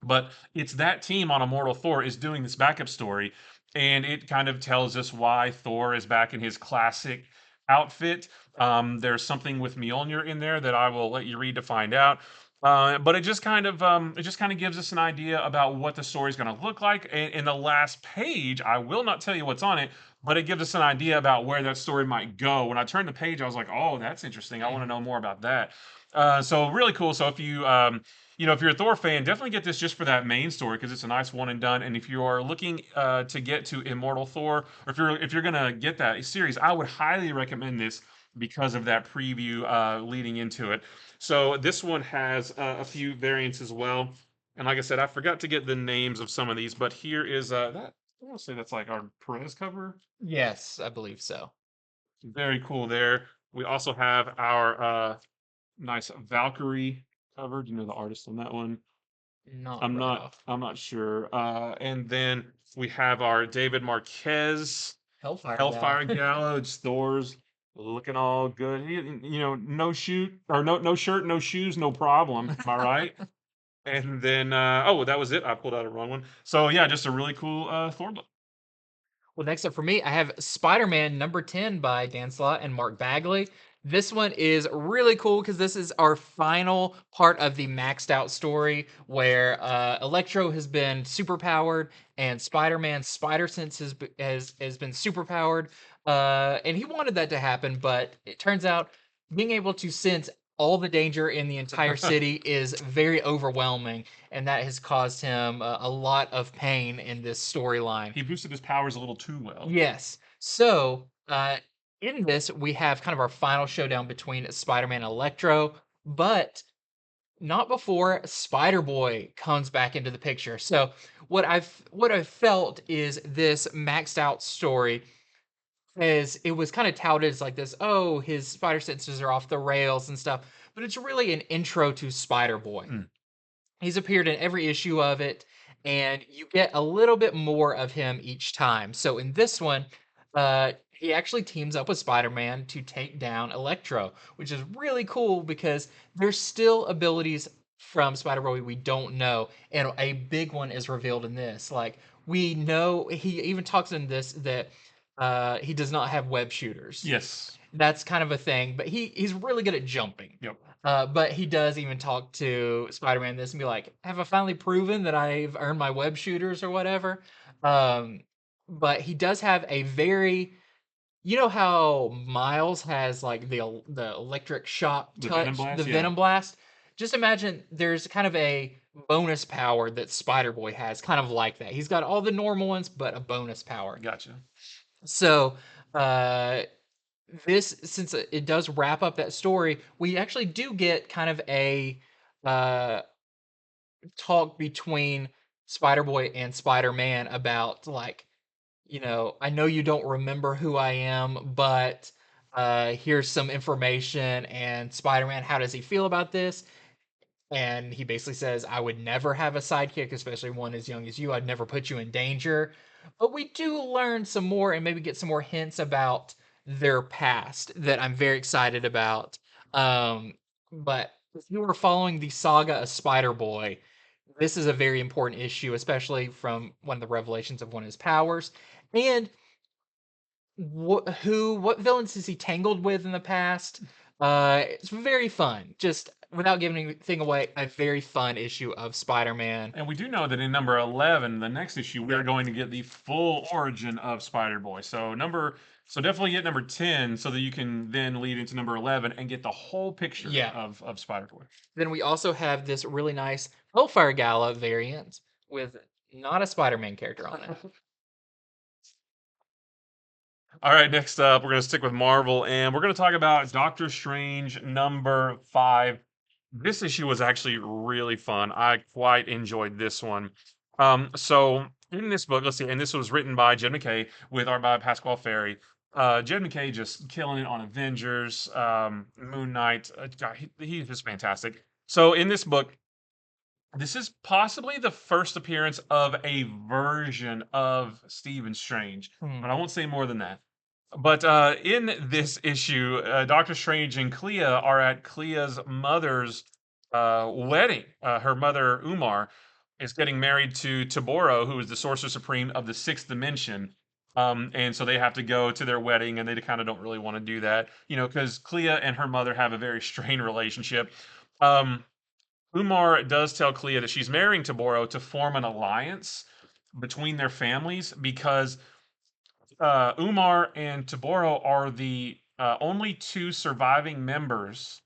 B: but it's that team on Immortal Thor is doing this backup story, and it kind of tells us why Thor is back in his classic outfit. There's something with Mjolnir in there that I will let you read to find out. But it just kind of gives us an idea about what the story is going to look like. And in the last page, I will not tell you what's on it, but it gives us an idea about where that story might go. When I turned the page, I was like, "Oh, that's interesting. I want to know more about that." So really cool. So if you're a Thor fan, definitely get this just for that main story because it's a nice one and done. And if you are looking to get to Immortal Thor, or if you're gonna get that series, I would highly recommend this because of that preview leading into it. So this one has a few variants as well. And like I said, I forgot to get the names of some of these, but here is that. I want to say that's like our Perez cover.
A: Yes, I believe so.
B: Very cool there. We also have our nice Valkyrie cover. Do you know the artist on that one?
A: Not
B: I'm
A: right
B: not
A: off.
B: I'm not sure. And then we have our David Marquez
A: Hellfire Gal.
B: Hellfire Gala. It's Thor's looking all good. No shoot or no shirt, no shoes, no problem. Am I right? And then that was it. I pulled out a wrong one. So yeah, just a really cool Thor book.
A: Well, next up for me, I have Spider-Man number 10 by Dan Slott and Mark Bagley. This one is really cool because this is our final part of the maxed out story where Electro has been superpowered and Spider-Man's spider sense has been superpowered. And he wanted that to happen, but it turns out being able to sense all the danger in the entire city is very overwhelming, and that has caused him a lot of pain in this storyline.
B: He boosted his powers a little too well.
A: Yes. So, in this, we have kind of our final showdown between Spider-Man and Electro, but not before Spider-Boy comes back into the picture. So, what I've felt is this maxed out story is it was kind of touted as like this, oh, his spider senses are off the rails and stuff, but it's really an intro to Spider-Boy.
B: Mm.
A: He's appeared in every issue of it, and you get a little bit more of him each time. So in this one, he actually teams up with Spider-Man to take down Electro, which is really cool because there's still abilities from Spider-Boy we don't know, and a big one is revealed in this. Like we know, he even talks in this that he does not have web shooters.
B: Yes.
A: That's kind of a thing, but he's really good at jumping.
B: Yep.
A: But he does even talk to Spider-Man this and be like, "Have I finally proven that I've earned my web shooters or whatever?" Um, but he does have a very, you know how Miles has like the electric shock
B: The Venom
A: touch, the
B: Blast. Yeah.
A: Venom Blast. Just imagine there's kind of a bonus power that Spider-Boy has, kind of like that. He's got all the normal ones, but a bonus power.
B: Gotcha.
A: So, uh, this since it does wrap up that story, we actually do get kind of a uh talk between Spider-Boy and Spider-Man about like, I know you don't remember who I am, but here's some information. And Spider-Man, how does he feel about this? And he basically says, I would never have a sidekick, especially one as young as you. I'd never put you in danger. But we do learn some more and maybe get some more hints about their past that I'm very excited about. But if you were following the saga of Spider Boy, this is a very important issue, especially from one of the revelations of one of his powers. And what villains is he tangled with in the past? It's very fun. Just without giving anything away, a very fun issue of Spider-Man.
B: And we do know that in number 11, the next issue, we're going to get the full origin of Spider-Boy. So definitely get number 10 so that you can then lead into number 11 and get the whole picture
A: Yeah.
B: of Spider-Boy.
A: Then we also have this really nice Hellfire Gala variant with not a Spider-Man character on it.
B: All right, next up, we're going to stick with Marvel and we're going to talk about Doctor Strange number 5. This issue was actually really fun. I quite enjoyed this one. So in this book, let's see, and this was written by Jed McKay with art by Pasquale Ferry. Jed McKay just killing it on Avengers, Moon Knight. God, he's just fantastic. So in this book, this is possibly the first appearance of a version of Stephen Strange, but I won't say more than that. But in this issue, Doctor Strange and Clea are at Clea's mother's wedding. Her mother, Umar, is getting married to Taboro, who is the Sorcerer Supreme of the Sixth Dimension. And so they have to go to their wedding, and they kind of don't really want to do that, because Clea and her mother have a very strained relationship. Um, Umar does tell Clea that she's marrying Taboro to form an alliance between their families because Umar and Taboro are the only two surviving members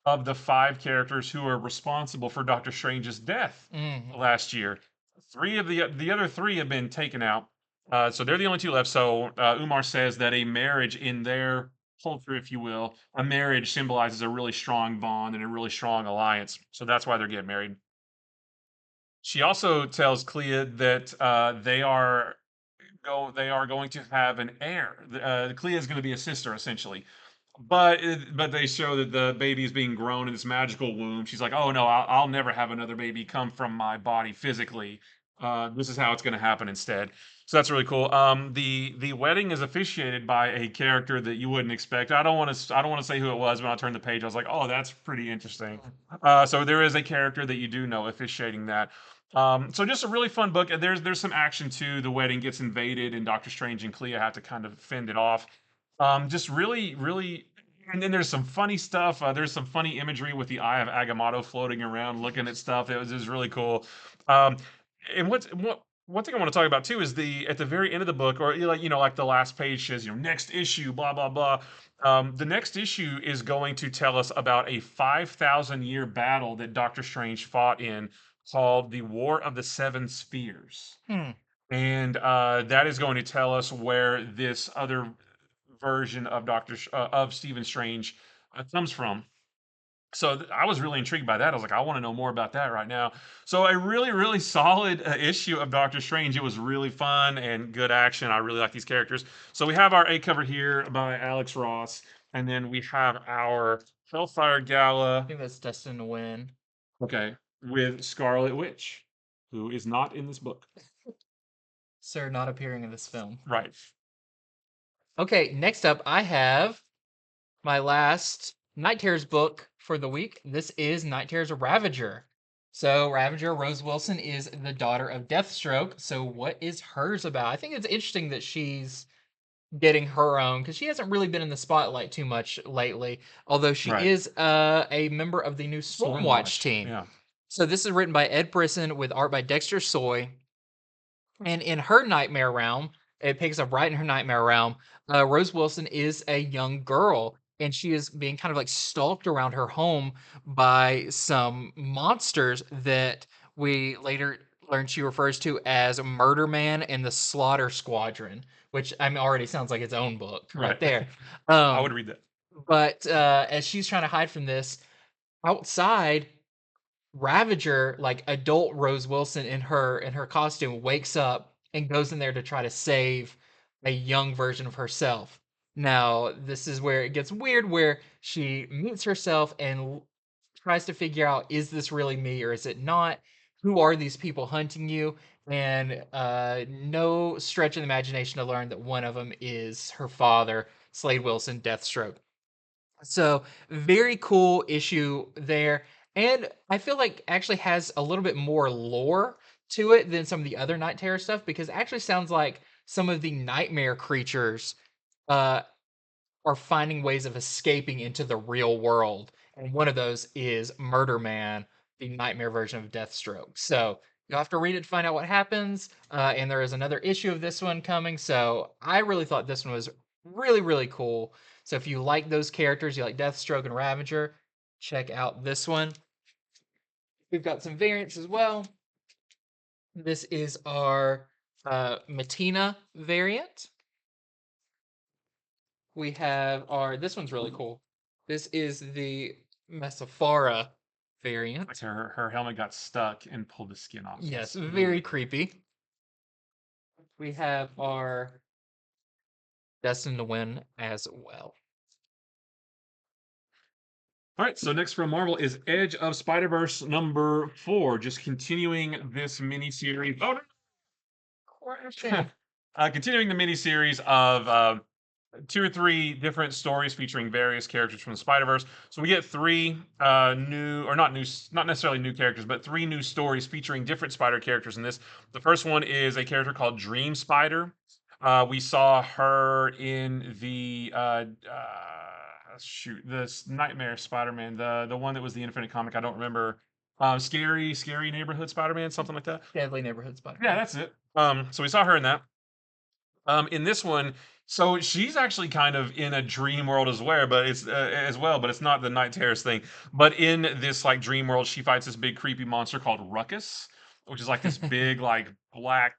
B: of the 5 characters who are responsible for Doctor Strange's death last year. Three of the other 3 have been taken out, so they're the only 2 left. So Umar says that a marriage in their culture, if you will, a marriage symbolizes a really strong bond and a really strong alliance. So that's why they're getting married. She also tells Clea that they are going to have an heir. Clea is going to be a sister essentially, but they show that the baby is being grown in this magical womb. She's like, "Oh no, I'll never have another baby come from my body physically. This is how it's going to happen instead." So that's really cool. The wedding is officiated by a character that you wouldn't expect. I don't want to say who it was. When I turned the page, I was like, "Oh, that's pretty interesting." So there is a character that you do know officiating that. So just a really fun book. And there's some action too. The wedding gets invaded, and Doctor Strange and Clea have to kind of fend it off. Just really, really, and then there's some funny stuff. There's some funny imagery with the Eye of Agamotto floating around, looking at stuff. It was really cool. Um, and what one thing I want to talk about too is the at the very end of the book, or like the last page says, next issue, blah blah blah. The next issue is going to tell us about a 5,000-year battle that Doctor Strange fought in, called the War of the Seven Spheres. And that is going to tell us where this other version of of Stephen Strange comes from. So I was really intrigued by that. I was like, I want to know more about that right now. So a really, really solid issue of Doctor Strange. It was really fun and good action. I really like these characters. So we have our A cover here by Alex Ross, and then we have our Hellfire
A: I
B: Gala.
A: think that's destined to win.
B: Okay, with Scarlet Witch, who is not in this book.
A: Sir, not appearing in this film.
B: Right.
A: Okay, next up, I have my last Night Terrors book for the week. This is Night Terrors Ravager. So, Ravager, Rose Wilson, is the daughter of Deathstroke. So, what is hers about? I think it's interesting that she's getting her own because she hasn't really been in the spotlight too much lately. Although she
B: Right.
A: is a member of the new Stormwatch
B: Stormwatch.
A: team.
B: Yeah.
A: So this is written by Ed Brisson with art by Dexter Soy. And in her nightmare realm, it picks up right in her nightmare realm. Rose Wilson is a young girl, and she is being kind of like stalked around her home by some monsters that we later learn she refers to as Murder Man and the Slaughter Squadron, which I mean already sounds like its own book right
B: Right.
A: there.
B: I would
A: Um,
B: read that.
A: but as she's trying to hide from this, outside Ravager, like adult Rose Wilson in her costume, wakes up and goes in there to try to save a young version of herself. Now, this is where it gets weird, where she meets herself and tries to figure out, is this really me or is it not? Who are these people hunting you? And no stretch of the imagination to learn that one of them is her father, Slade Wilson, Deathstroke. So very cool issue there. And I feel like actually has a little bit more lore to it than some of the other Night Terror stuff because it actually sounds like some of the nightmare creatures uh, are finding ways of escaping into the real world. And one of those is Murder Man, the nightmare version of Deathstroke. So you'll have to read it to find out what happens. And there is another issue of this one coming. So I really thought this one was really, really cool. So if you like those characters, you like Deathstroke and Ravager, check out this one. We've got some variants as well. This is our Matina variant. We have our, this one's really cool. This is the Mesafara
B: Like
A: variant.
B: her helmet got stuck and pulled the skin off.
A: Yes,
B: That's
A: very creepy. We have our Destined to Win as well.
B: All right, so next from Marvel is Edge of Spider-Verse #4, just continuing this mini series. Oh, no.
A: Question.
B: Continuing the mini series of two or three different stories featuring various characters from the Spider-Verse. So we get three new, or not new, not necessarily new characters, but three new stories featuring different Spider characters in this. The first one is a character called Dream Spider. We saw her in the shoot, this Nightmare Spider-Man, the one that was the Infinite comic. I don't remember. Scary Neighborhood Spider-Man, something like that.
A: Deadly Neighborhood
B: Yeah,
A: Spider-Man.
B: that's it. So we saw her in that. In this one, so she's actually kind of in a dream world as well, but it's not the Night Terrors thing. But in this like dream world, she fights this big creepy monster called Ruckus, which is like this big like black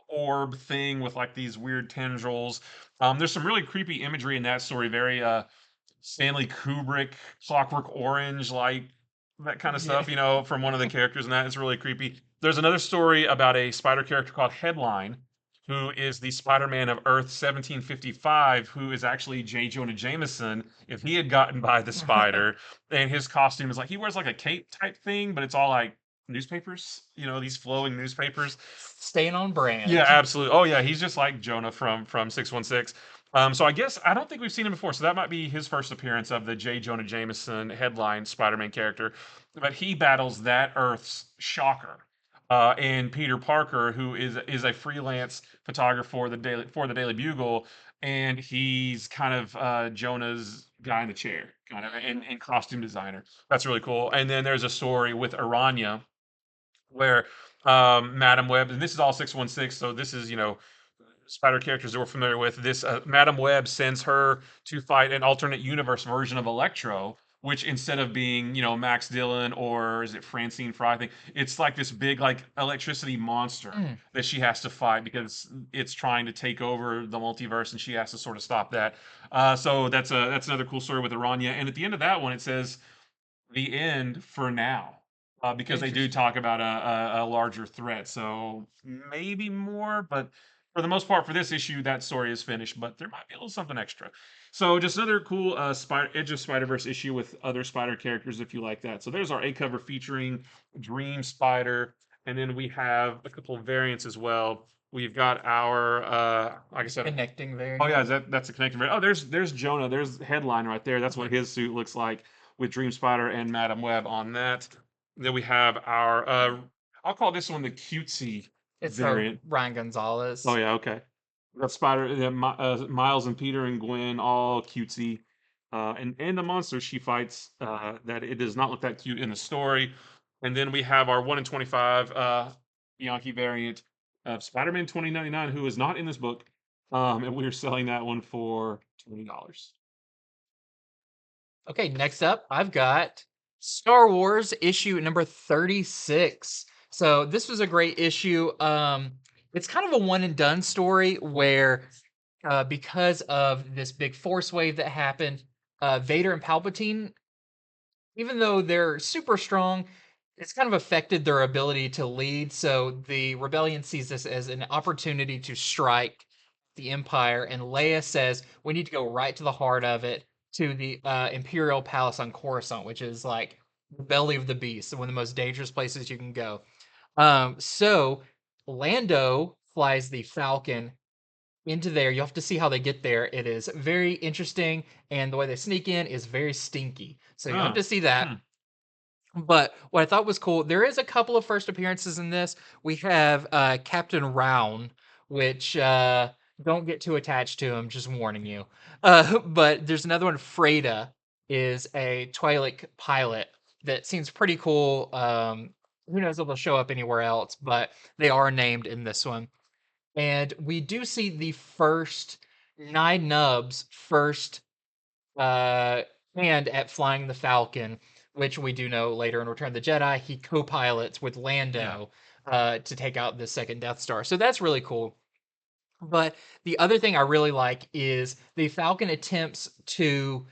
B: orb thing with like these weird tendrils. There's some really creepy imagery in that story, very Stanley Kubrick, Clockwork Orange, like that kind of
A: Yeah.
B: stuff, from one of the characters, and that is really creepy. There's another story about a spider character called Headline, who is the Spider-Man of Earth 1755, who is actually J. Jonah Jameson if he had gotten by the spider, and his costume is like he wears like a cape type thing, but it's all like newspapers, these flowing newspapers.
A: Staying on
B: Yeah,
A: brand.
B: absolutely. Oh yeah, he's just like Jonah from 616. So I guess I don't think we've seen him before. So that might be his first appearance of the J. Jonah Jameson headline Spider-Man character. But he battles that Earth's Shocker. And Peter Parker, who is a freelance photographer for the Daily Bugle, and he's kind of Jonah's guy in the chair, kind of, and costume designer. That's really cool. And then there's a story with Aranya where Madam Web, and this is all 616, so this is, spider characters that we're familiar with. This Madam Web sends her to fight an alternate universe version of Electro, which instead of being, Max Dillon or is it Francine Fry, I think it's like this big like electricity monster
A: Mm,
B: that she has to fight because it's trying to take over the multiverse and she has to sort of stop that. So that's another cool story with Aranya. And at the end of that one, it says the end for now. Because they do
A: interesting.
B: talk about a larger threat, so maybe more, but for the most part, for this issue, that story is finished. But there might be a little something extra. So just another cool Edge of Spider Verse issue with other Spider characters, if you like that. So there's our A cover featuring Dream Spider, and then we have a couple of variants as well. We've got our, like I said,
A: Connecting
B: oh yeah,
A: variant.
B: that's a connecting variant. Oh, there's Jonah. There's headline right there. That's what his suit looks like with Dream Spider and Madam Web on that. Then we have our I'll call this one the cutesy
A: It's
B: variant.
A: Ryan
B: Oh
A: Gonzalez.
B: yeah, okay. We got Miles and Peter and Gwen, all cutesy. And the monster she fights, that it does not look that cute in the story. And then we have our 1 in 25 Yankee variant of Spider-Man 2099, who is not in this book. And we're selling that one for $20.
A: Okay, next up, I've got Star Wars issue number 36. So this was a great issue. It's kind of a one and done story where, because of this big force wave that happened, Vader and Palpatine, even though they're super strong, it's kind of affected their ability to lead. So the rebellion sees this as an opportunity to strike the Empire, and Leia says we need to go right to the heart of it, to the Imperial Palace on Coruscant, which is like the belly of the beast, one of the most dangerous places you can go. So Lando flies the Falcon into there. You have to see how they get there. It is very interesting, and the way they sneak in is very stinky. So you have
B: Ah,
A: to see that.
B: hmm.
A: But what I thought was cool, there is a couple of first appearances in this. We have Captain Round, which don't get too attached to him, just warning you. But there's another one, Freda is a Twi'lek pilot that seems pretty cool. Who knows if they'll show up anywhere else, but they are named in this one. And we do see the first Nine Nubs first uh, hand at flying the Falcon, which we do know later in Return of the Jedi, he co-pilots with
B: Yeah.
A: Lando to take out the second Death Star. So that's really cool. But the other thing I really like is the Falcon attempts to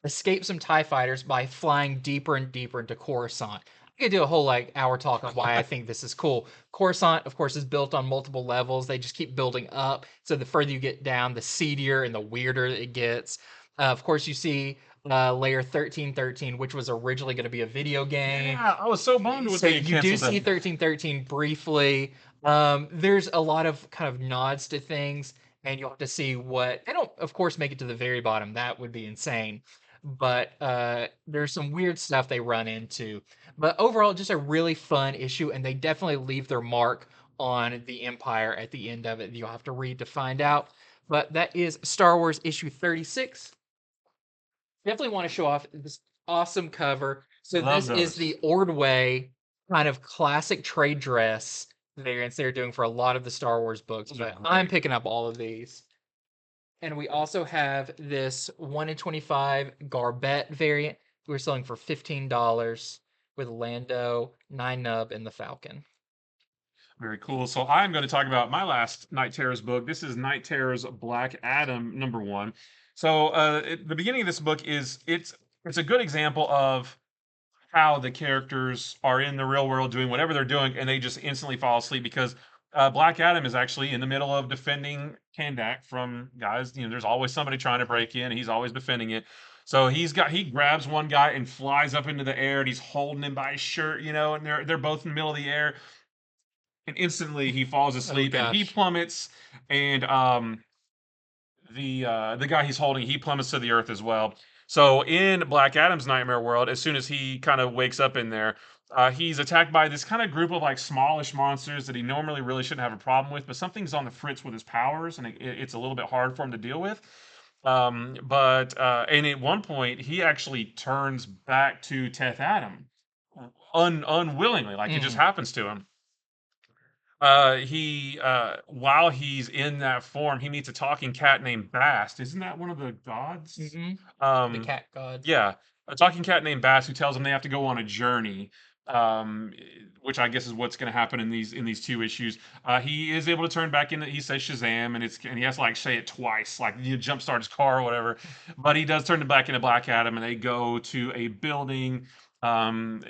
A: escape some TIE fighters by flying deeper and deeper into Coruscant. I could do a whole like hour talk on why I think this is cool. Coruscant, of course, is built on multiple levels. They just keep building up. So the further you get down, the seedier and the weirder it gets. Of course, you see layer 1313, which was originally going to be a video game.
B: Yeah, I was so bummed when
A: So
B: they
A: you do
B: canceled
A: see
B: that.
A: 1313 briefly. There's a lot of kind of nods to things, and you'll have to see what they don't, of course, make it to the very bottom. That would be insane. But there's some weird stuff they run into. But overall, just a really fun issue, and they definitely leave their mark on the Empire at the end of it. You'll have to read to find out. But that is Star Wars issue 36. Definitely want to show off this awesome cover. So
B: Love
A: this is
B: those.
A: the Ordway kind of classic trade dress variants they're doing for a lot of the Star Wars books,
B: Those are
A: but I'm
B: great.
A: picking up all of these. And we also have this 1 in 25 Garbett variant we're selling for $15 with Lando, Nine Nub, and the Falcon.
B: Very cool. So I'm going to talk about my last Night Terrors book. This is Night Terrors Black Adam #1. So the beginning of this book is it's a good example of how the characters are in the real world doing whatever they're doing, and they just instantly fall asleep because Black Adam is actually in the middle of defending Kandak from guys. You know, there's always somebody trying to break in, and he's always defending it. So he grabs one guy and flies up into the air, and he's holding him by his shirt, you know, and they're both in the middle of the air, and instantly he falls
A: Oh
B: asleep and he
A: gosh.
B: plummets, and the guy he's holding, he plummets to the earth as well. So in Black Adam's nightmare world, as soon as he kind of wakes up in there, he's attacked by this kind of group of like smallish monsters that he normally really shouldn't have a problem with, but something's on the fritz with his powers, and it's a little bit hard for him to deal with. And at one point, he actually turns back to Teth Adam, unwillingly, like it just
A: Hmm.
B: happens to him. He while he's in that form, he meets a talking cat named Bast. Isn't that one of the gods?
A: Hmm. The
B: Um,
A: cat god.
B: yeah, a talking cat named Bast who tells them they have to go on a journey. Which I guess is what's going to happen in these two issues. He is able to turn back into. He says Shazam, and he has to like say it twice, like you jumpstart his car or whatever. But he does turn it back into Black Adam, and they go to a building. Um,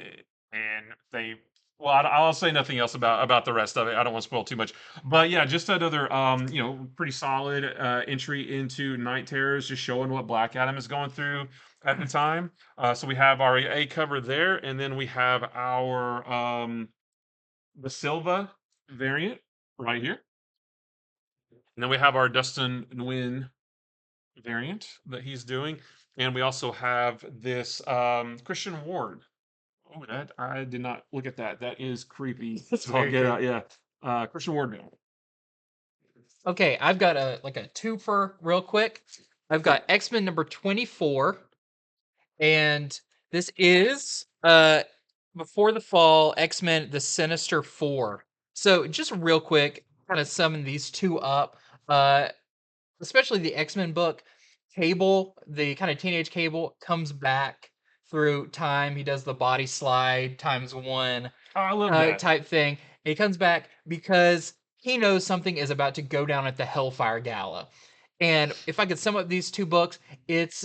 B: and they well, I'll say nothing else about the rest of it. I don't want to spoil too much, but yeah, just another pretty solid entry into Night Terrors, just showing what Black Adam is going through at the time. So we have our A cover there, and then we have our the Silva variant right here, and then we have our Dustin Nguyen variant that he's doing, and we also have this Christian Ward. Oh, that I did not look at that. That is creepy.
A: That's
B: So I'll
A: very
B: get
A: creepy.
B: yeah. Christian Ward.
A: Okay, I've got a like a twofer real quick. I've got X-Men number 24, and this is before the fall X-Men the Sinister 4. So just real quick, kind of summon these two up. Uh Especially the X-Men book, Cable, the kind of teenage Cable, comes back through time. He does the body slide times one
B: Oh, I love that.
A: type thing. He comes back because he knows something is about to go down at the Hellfire Gala. And if I could sum up these two books, it's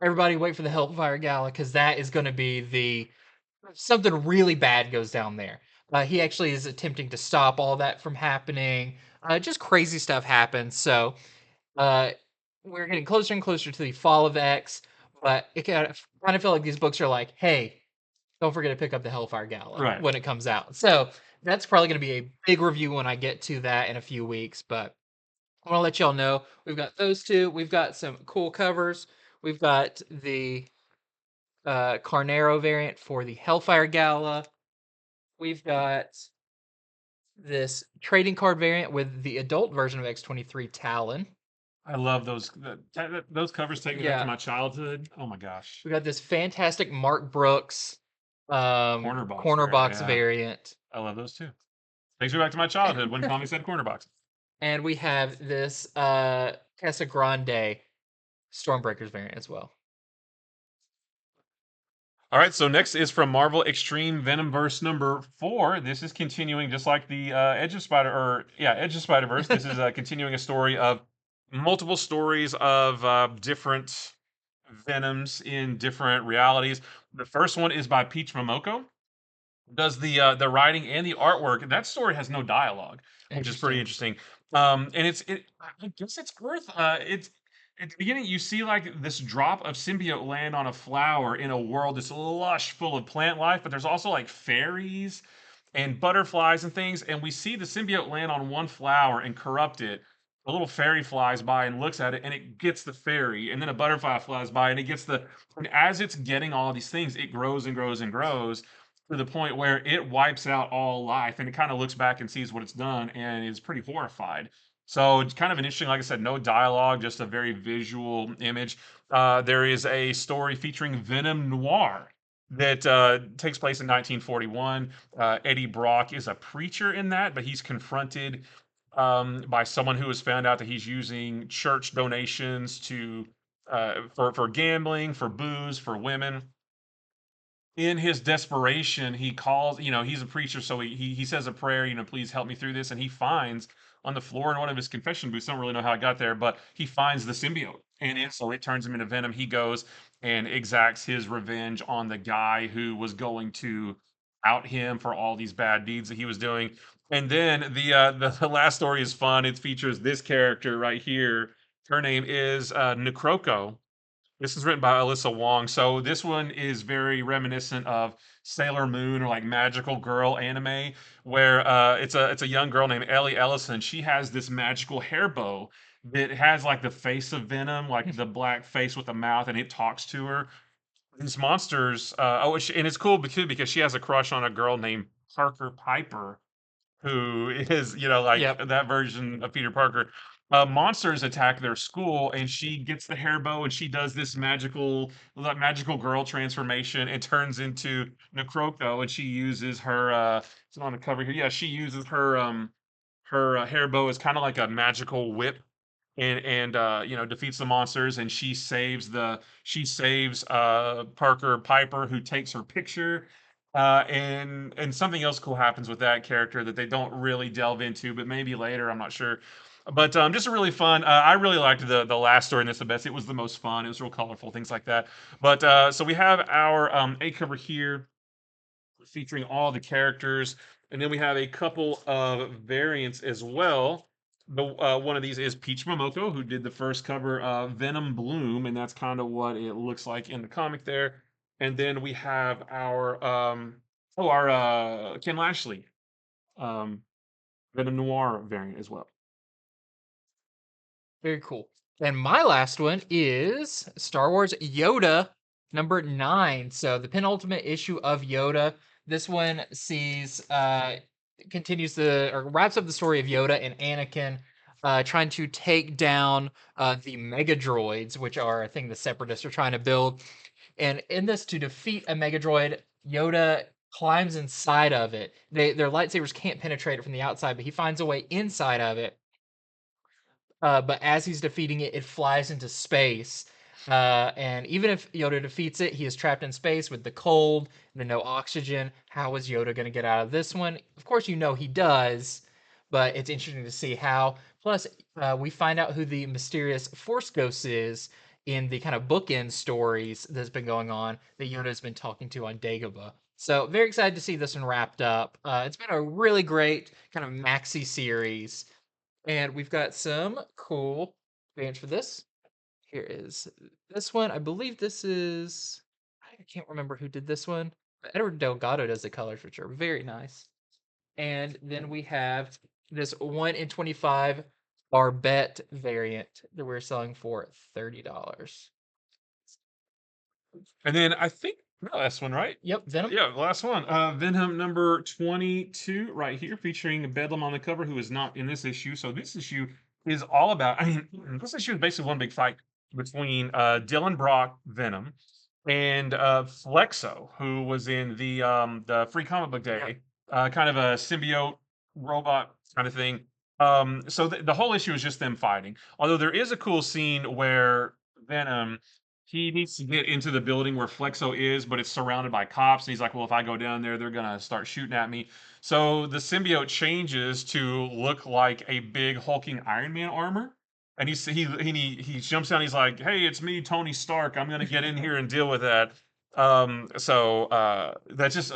A: everybody wait for the Hellfire Gala because that is going to be the something really bad goes down there. He actually is attempting to stop all that from happening. Just crazy stuff happens. So uh, we're getting closer and closer to the fall of X, but it kind of feel like these books are like, hey, don't forget to pick up the Hellfire Gala
B: Right.
A: when it comes out. So that's probably going to be a big review when I get to that in a few weeks. But I want to let y'all know we've got those two. We've got some cool covers. We've got the Carnero variant for the Hellfire Gala. We've got this trading card variant with the adult version of X-23 Talon.
B: I love those. Those covers take me back to
A: Yeah,
B: my childhood. Oh my gosh.
A: we got this fantastic Mark Brooks
B: Corner box
A: corner
B: variant.
A: box
B: Yeah,
A: variant.
B: I love those too. Takes me back to my childhood when comics had corner boxes.
A: And we have this Casa Grande Stormbreakers variant as well.
B: All right, so next is from Marvel Extreme Venomverse number 4. This is continuing just like the Edge of Spider, or yeah, Edge of Spider-Verse. This is continuing a story of multiple stories of different Venoms in different realities. The first one is by Peach Momoko. Does the writing and the artwork. And that story has no dialogue, which is pretty
A: Interesting.
B: interesting. And I guess it's Earth. It's at the beginning you see like this drop of symbiote land on a flower in a world that's lush, full of plant life, but there's also like fairies and butterflies and things. And we see the symbiote land on one flower and corrupt it. A little fairy flies by and looks at it, and it gets the fairy, and then a butterfly flies by and it gets the. And as it's getting all these things, it grows and grows and grows to the point where it wipes out all life and it kind of looks back and sees what it's done and is pretty horrified. So it's kind of an interesting, like I said, no dialogue, just a very visual image. There is a story featuring Venom Noir that takes place in 1941. Eddie Brock is a preacher in that, but he's confronted by someone who has found out that he's using church donations to for gambling, for booze, for women. In his desperation, he calls, he's a preacher, so he says a prayer, please help me through this. And he finds on the floor in one of his confession booths, don't really know how it got there, but he finds the symbiote. And so it turns him into Venom. He goes and exacts his revenge on the guy who was going to out him for all these bad deeds that he was doing. And then the last story is fun. It features this character right here. Her name is Necroco. This is written by Alyssa Wong. So this one is very reminiscent of Sailor Moon or like Magical Girl anime, where it's a young girl named Ellie Ellison. She has this magical hair bow that has like the face of Venom, like the black face with the mouth, and it talks to her. These monsters. And it's cool because she has a crush on a girl named Parker Piper, who is, like
A: Yep.
B: that version of Peter Parker. Monsters attack their school, and she gets the hair bow, and she does this like, magical girl transformation, and turns into Necroco, and she uses her. It's on the cover here. Yeah, she uses her hair bow as kind of like a magical whip and defeats the monsters, and she saves Parker Piper, who takes her picture. And something else cool happens with that character that they don't really delve into, but maybe later, I'm not sure. But just a really fun. I really liked the last story, and it's the best. It was the most fun. It was real colorful, things like that. But so we have our A cover here featuring all the characters. And then we have a couple of variants as well. One of these is Peach Momoko, who did the first cover of Venom Bloom, and that's kind of what it looks like in the comic there. And then we have our Ken Lashley um, Venom Noir variant as well.
A: Very cool. And my last one is Star Wars Yoda number 9. So the penultimate issue of Yoda. This one sees continues the or wraps up the story of Yoda and Anakin trying to take down the Mega Droids, which are a thing the Separatists are trying to build. And in this, to defeat a Mega Droid, Yoda climbs inside of it. Their lightsabers can't penetrate it from the outside, but he finds a way inside of it. But as he's defeating it, it flies into space. And even if Yoda defeats it, he is trapped in space with the cold, the no oxygen. How is Yoda going to get out of this one? Of course, you know he does, but it's interesting to see how. Plus, we find out who the mysterious Force Ghost is in the kind of bookend stories that's been going on that Yoda's been talking to on Dagobah. So, very excited to see this one wrapped up. It's been a really great kind of maxi series, and we've got some cool variants for this. Here is this one. I believe this is, I can't remember who did this one, but Edward Delgado does the colors, which are very nice. And then we have this 1 in 25 Barbette variant that we're selling for $30.
B: And then I think the last one, right?
A: Yep, Venom.
B: Yeah, the last one. Venom number 22, right here, featuring Bedlam on the cover, who is not in this issue. So this issue is all about. I mean, this issue is basically one big fight between Dylan Brock, Venom, and Flexo, who was in the Free Comic Book Day, kind of a symbiote robot kind of thing. So the whole issue is just them fighting. Although there is a cool scene where Venom he needs to get into the building where Flexo is, but it's surrounded by cops. And he's like, well, if I go down there, they're going to start shooting at me. So the symbiote changes to look like a big hulking Iron Man armor. And he jumps down. He's like, hey, it's me, Tony Stark. I'm going to get in here and deal with that. That's just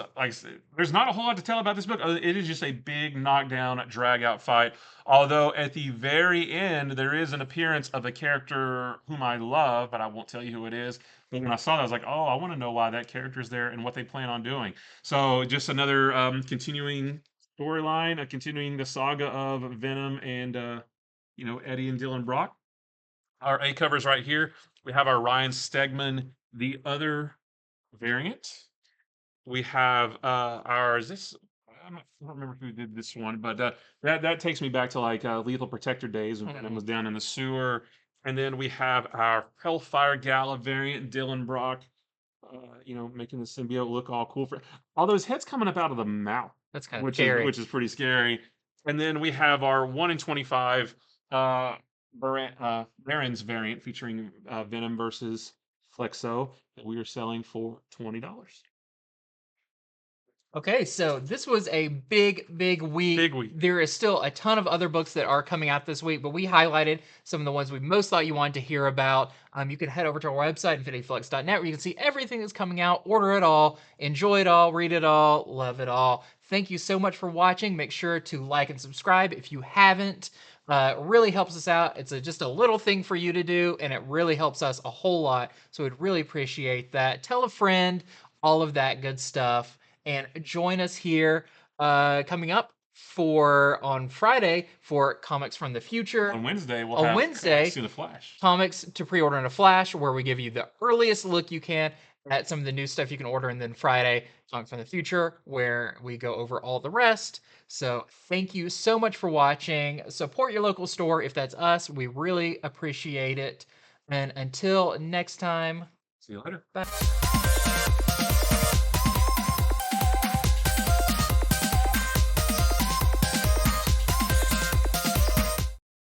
B: there's not a whole lot to tell about this book. It is just a big knockdown, drag out fight. Although at the very end, there is an appearance of a character whom I love, but I won't tell you who it is. But when I saw that, I was like, oh, I want to know why that character's there and what they plan on doing. So just another continuing storyline, continuing the saga of Venom and Eddie and Dylan Brock. Our A covers right here. We have our Ryan Stegman, the other variant. We have our is this I don't remember who did this one, but that takes me back to like Lethal Protector days when Venom was down in the sewer. And then we have our Hellfire Gala variant, Dylan Brock, making the symbiote look all cool. Although his head's coming up out of the mouth,
A: That's kind of scary.
B: which is pretty scary. And then we have our 1 in 25 Baron's variant featuring Venom versus Flexo that we are selling for $20.
A: Okay, so this was a big week.
B: Big week.
A: There is still a ton of other books that are coming out this week, but we highlighted some of the ones we most thought you wanted to hear about. You can head over to our website, infinityflux.net, where you can see everything that's coming out, order it all, enjoy it all, read it all, love it all. Thank you so much for watching. Make sure to like and subscribe if you haven't. It really helps us out. It's just a little thing for you to do, and it really helps us a whole lot. So we'd really appreciate that. Tell a friend, all of that good stuff. And join us here coming up on Friday for Comics from the Future.
B: On Wednesday, we'll have Comics to the Flash.
A: Comics to pre-order in a Flash, where we give you the earliest look you can at some of the new stuff you can order. And then Friday, Comics from the Future, where we go over all the rest. So thank you so much for watching. Support your local store if that's us. We really appreciate it. And until next time,
B: see you later.
A: Bye.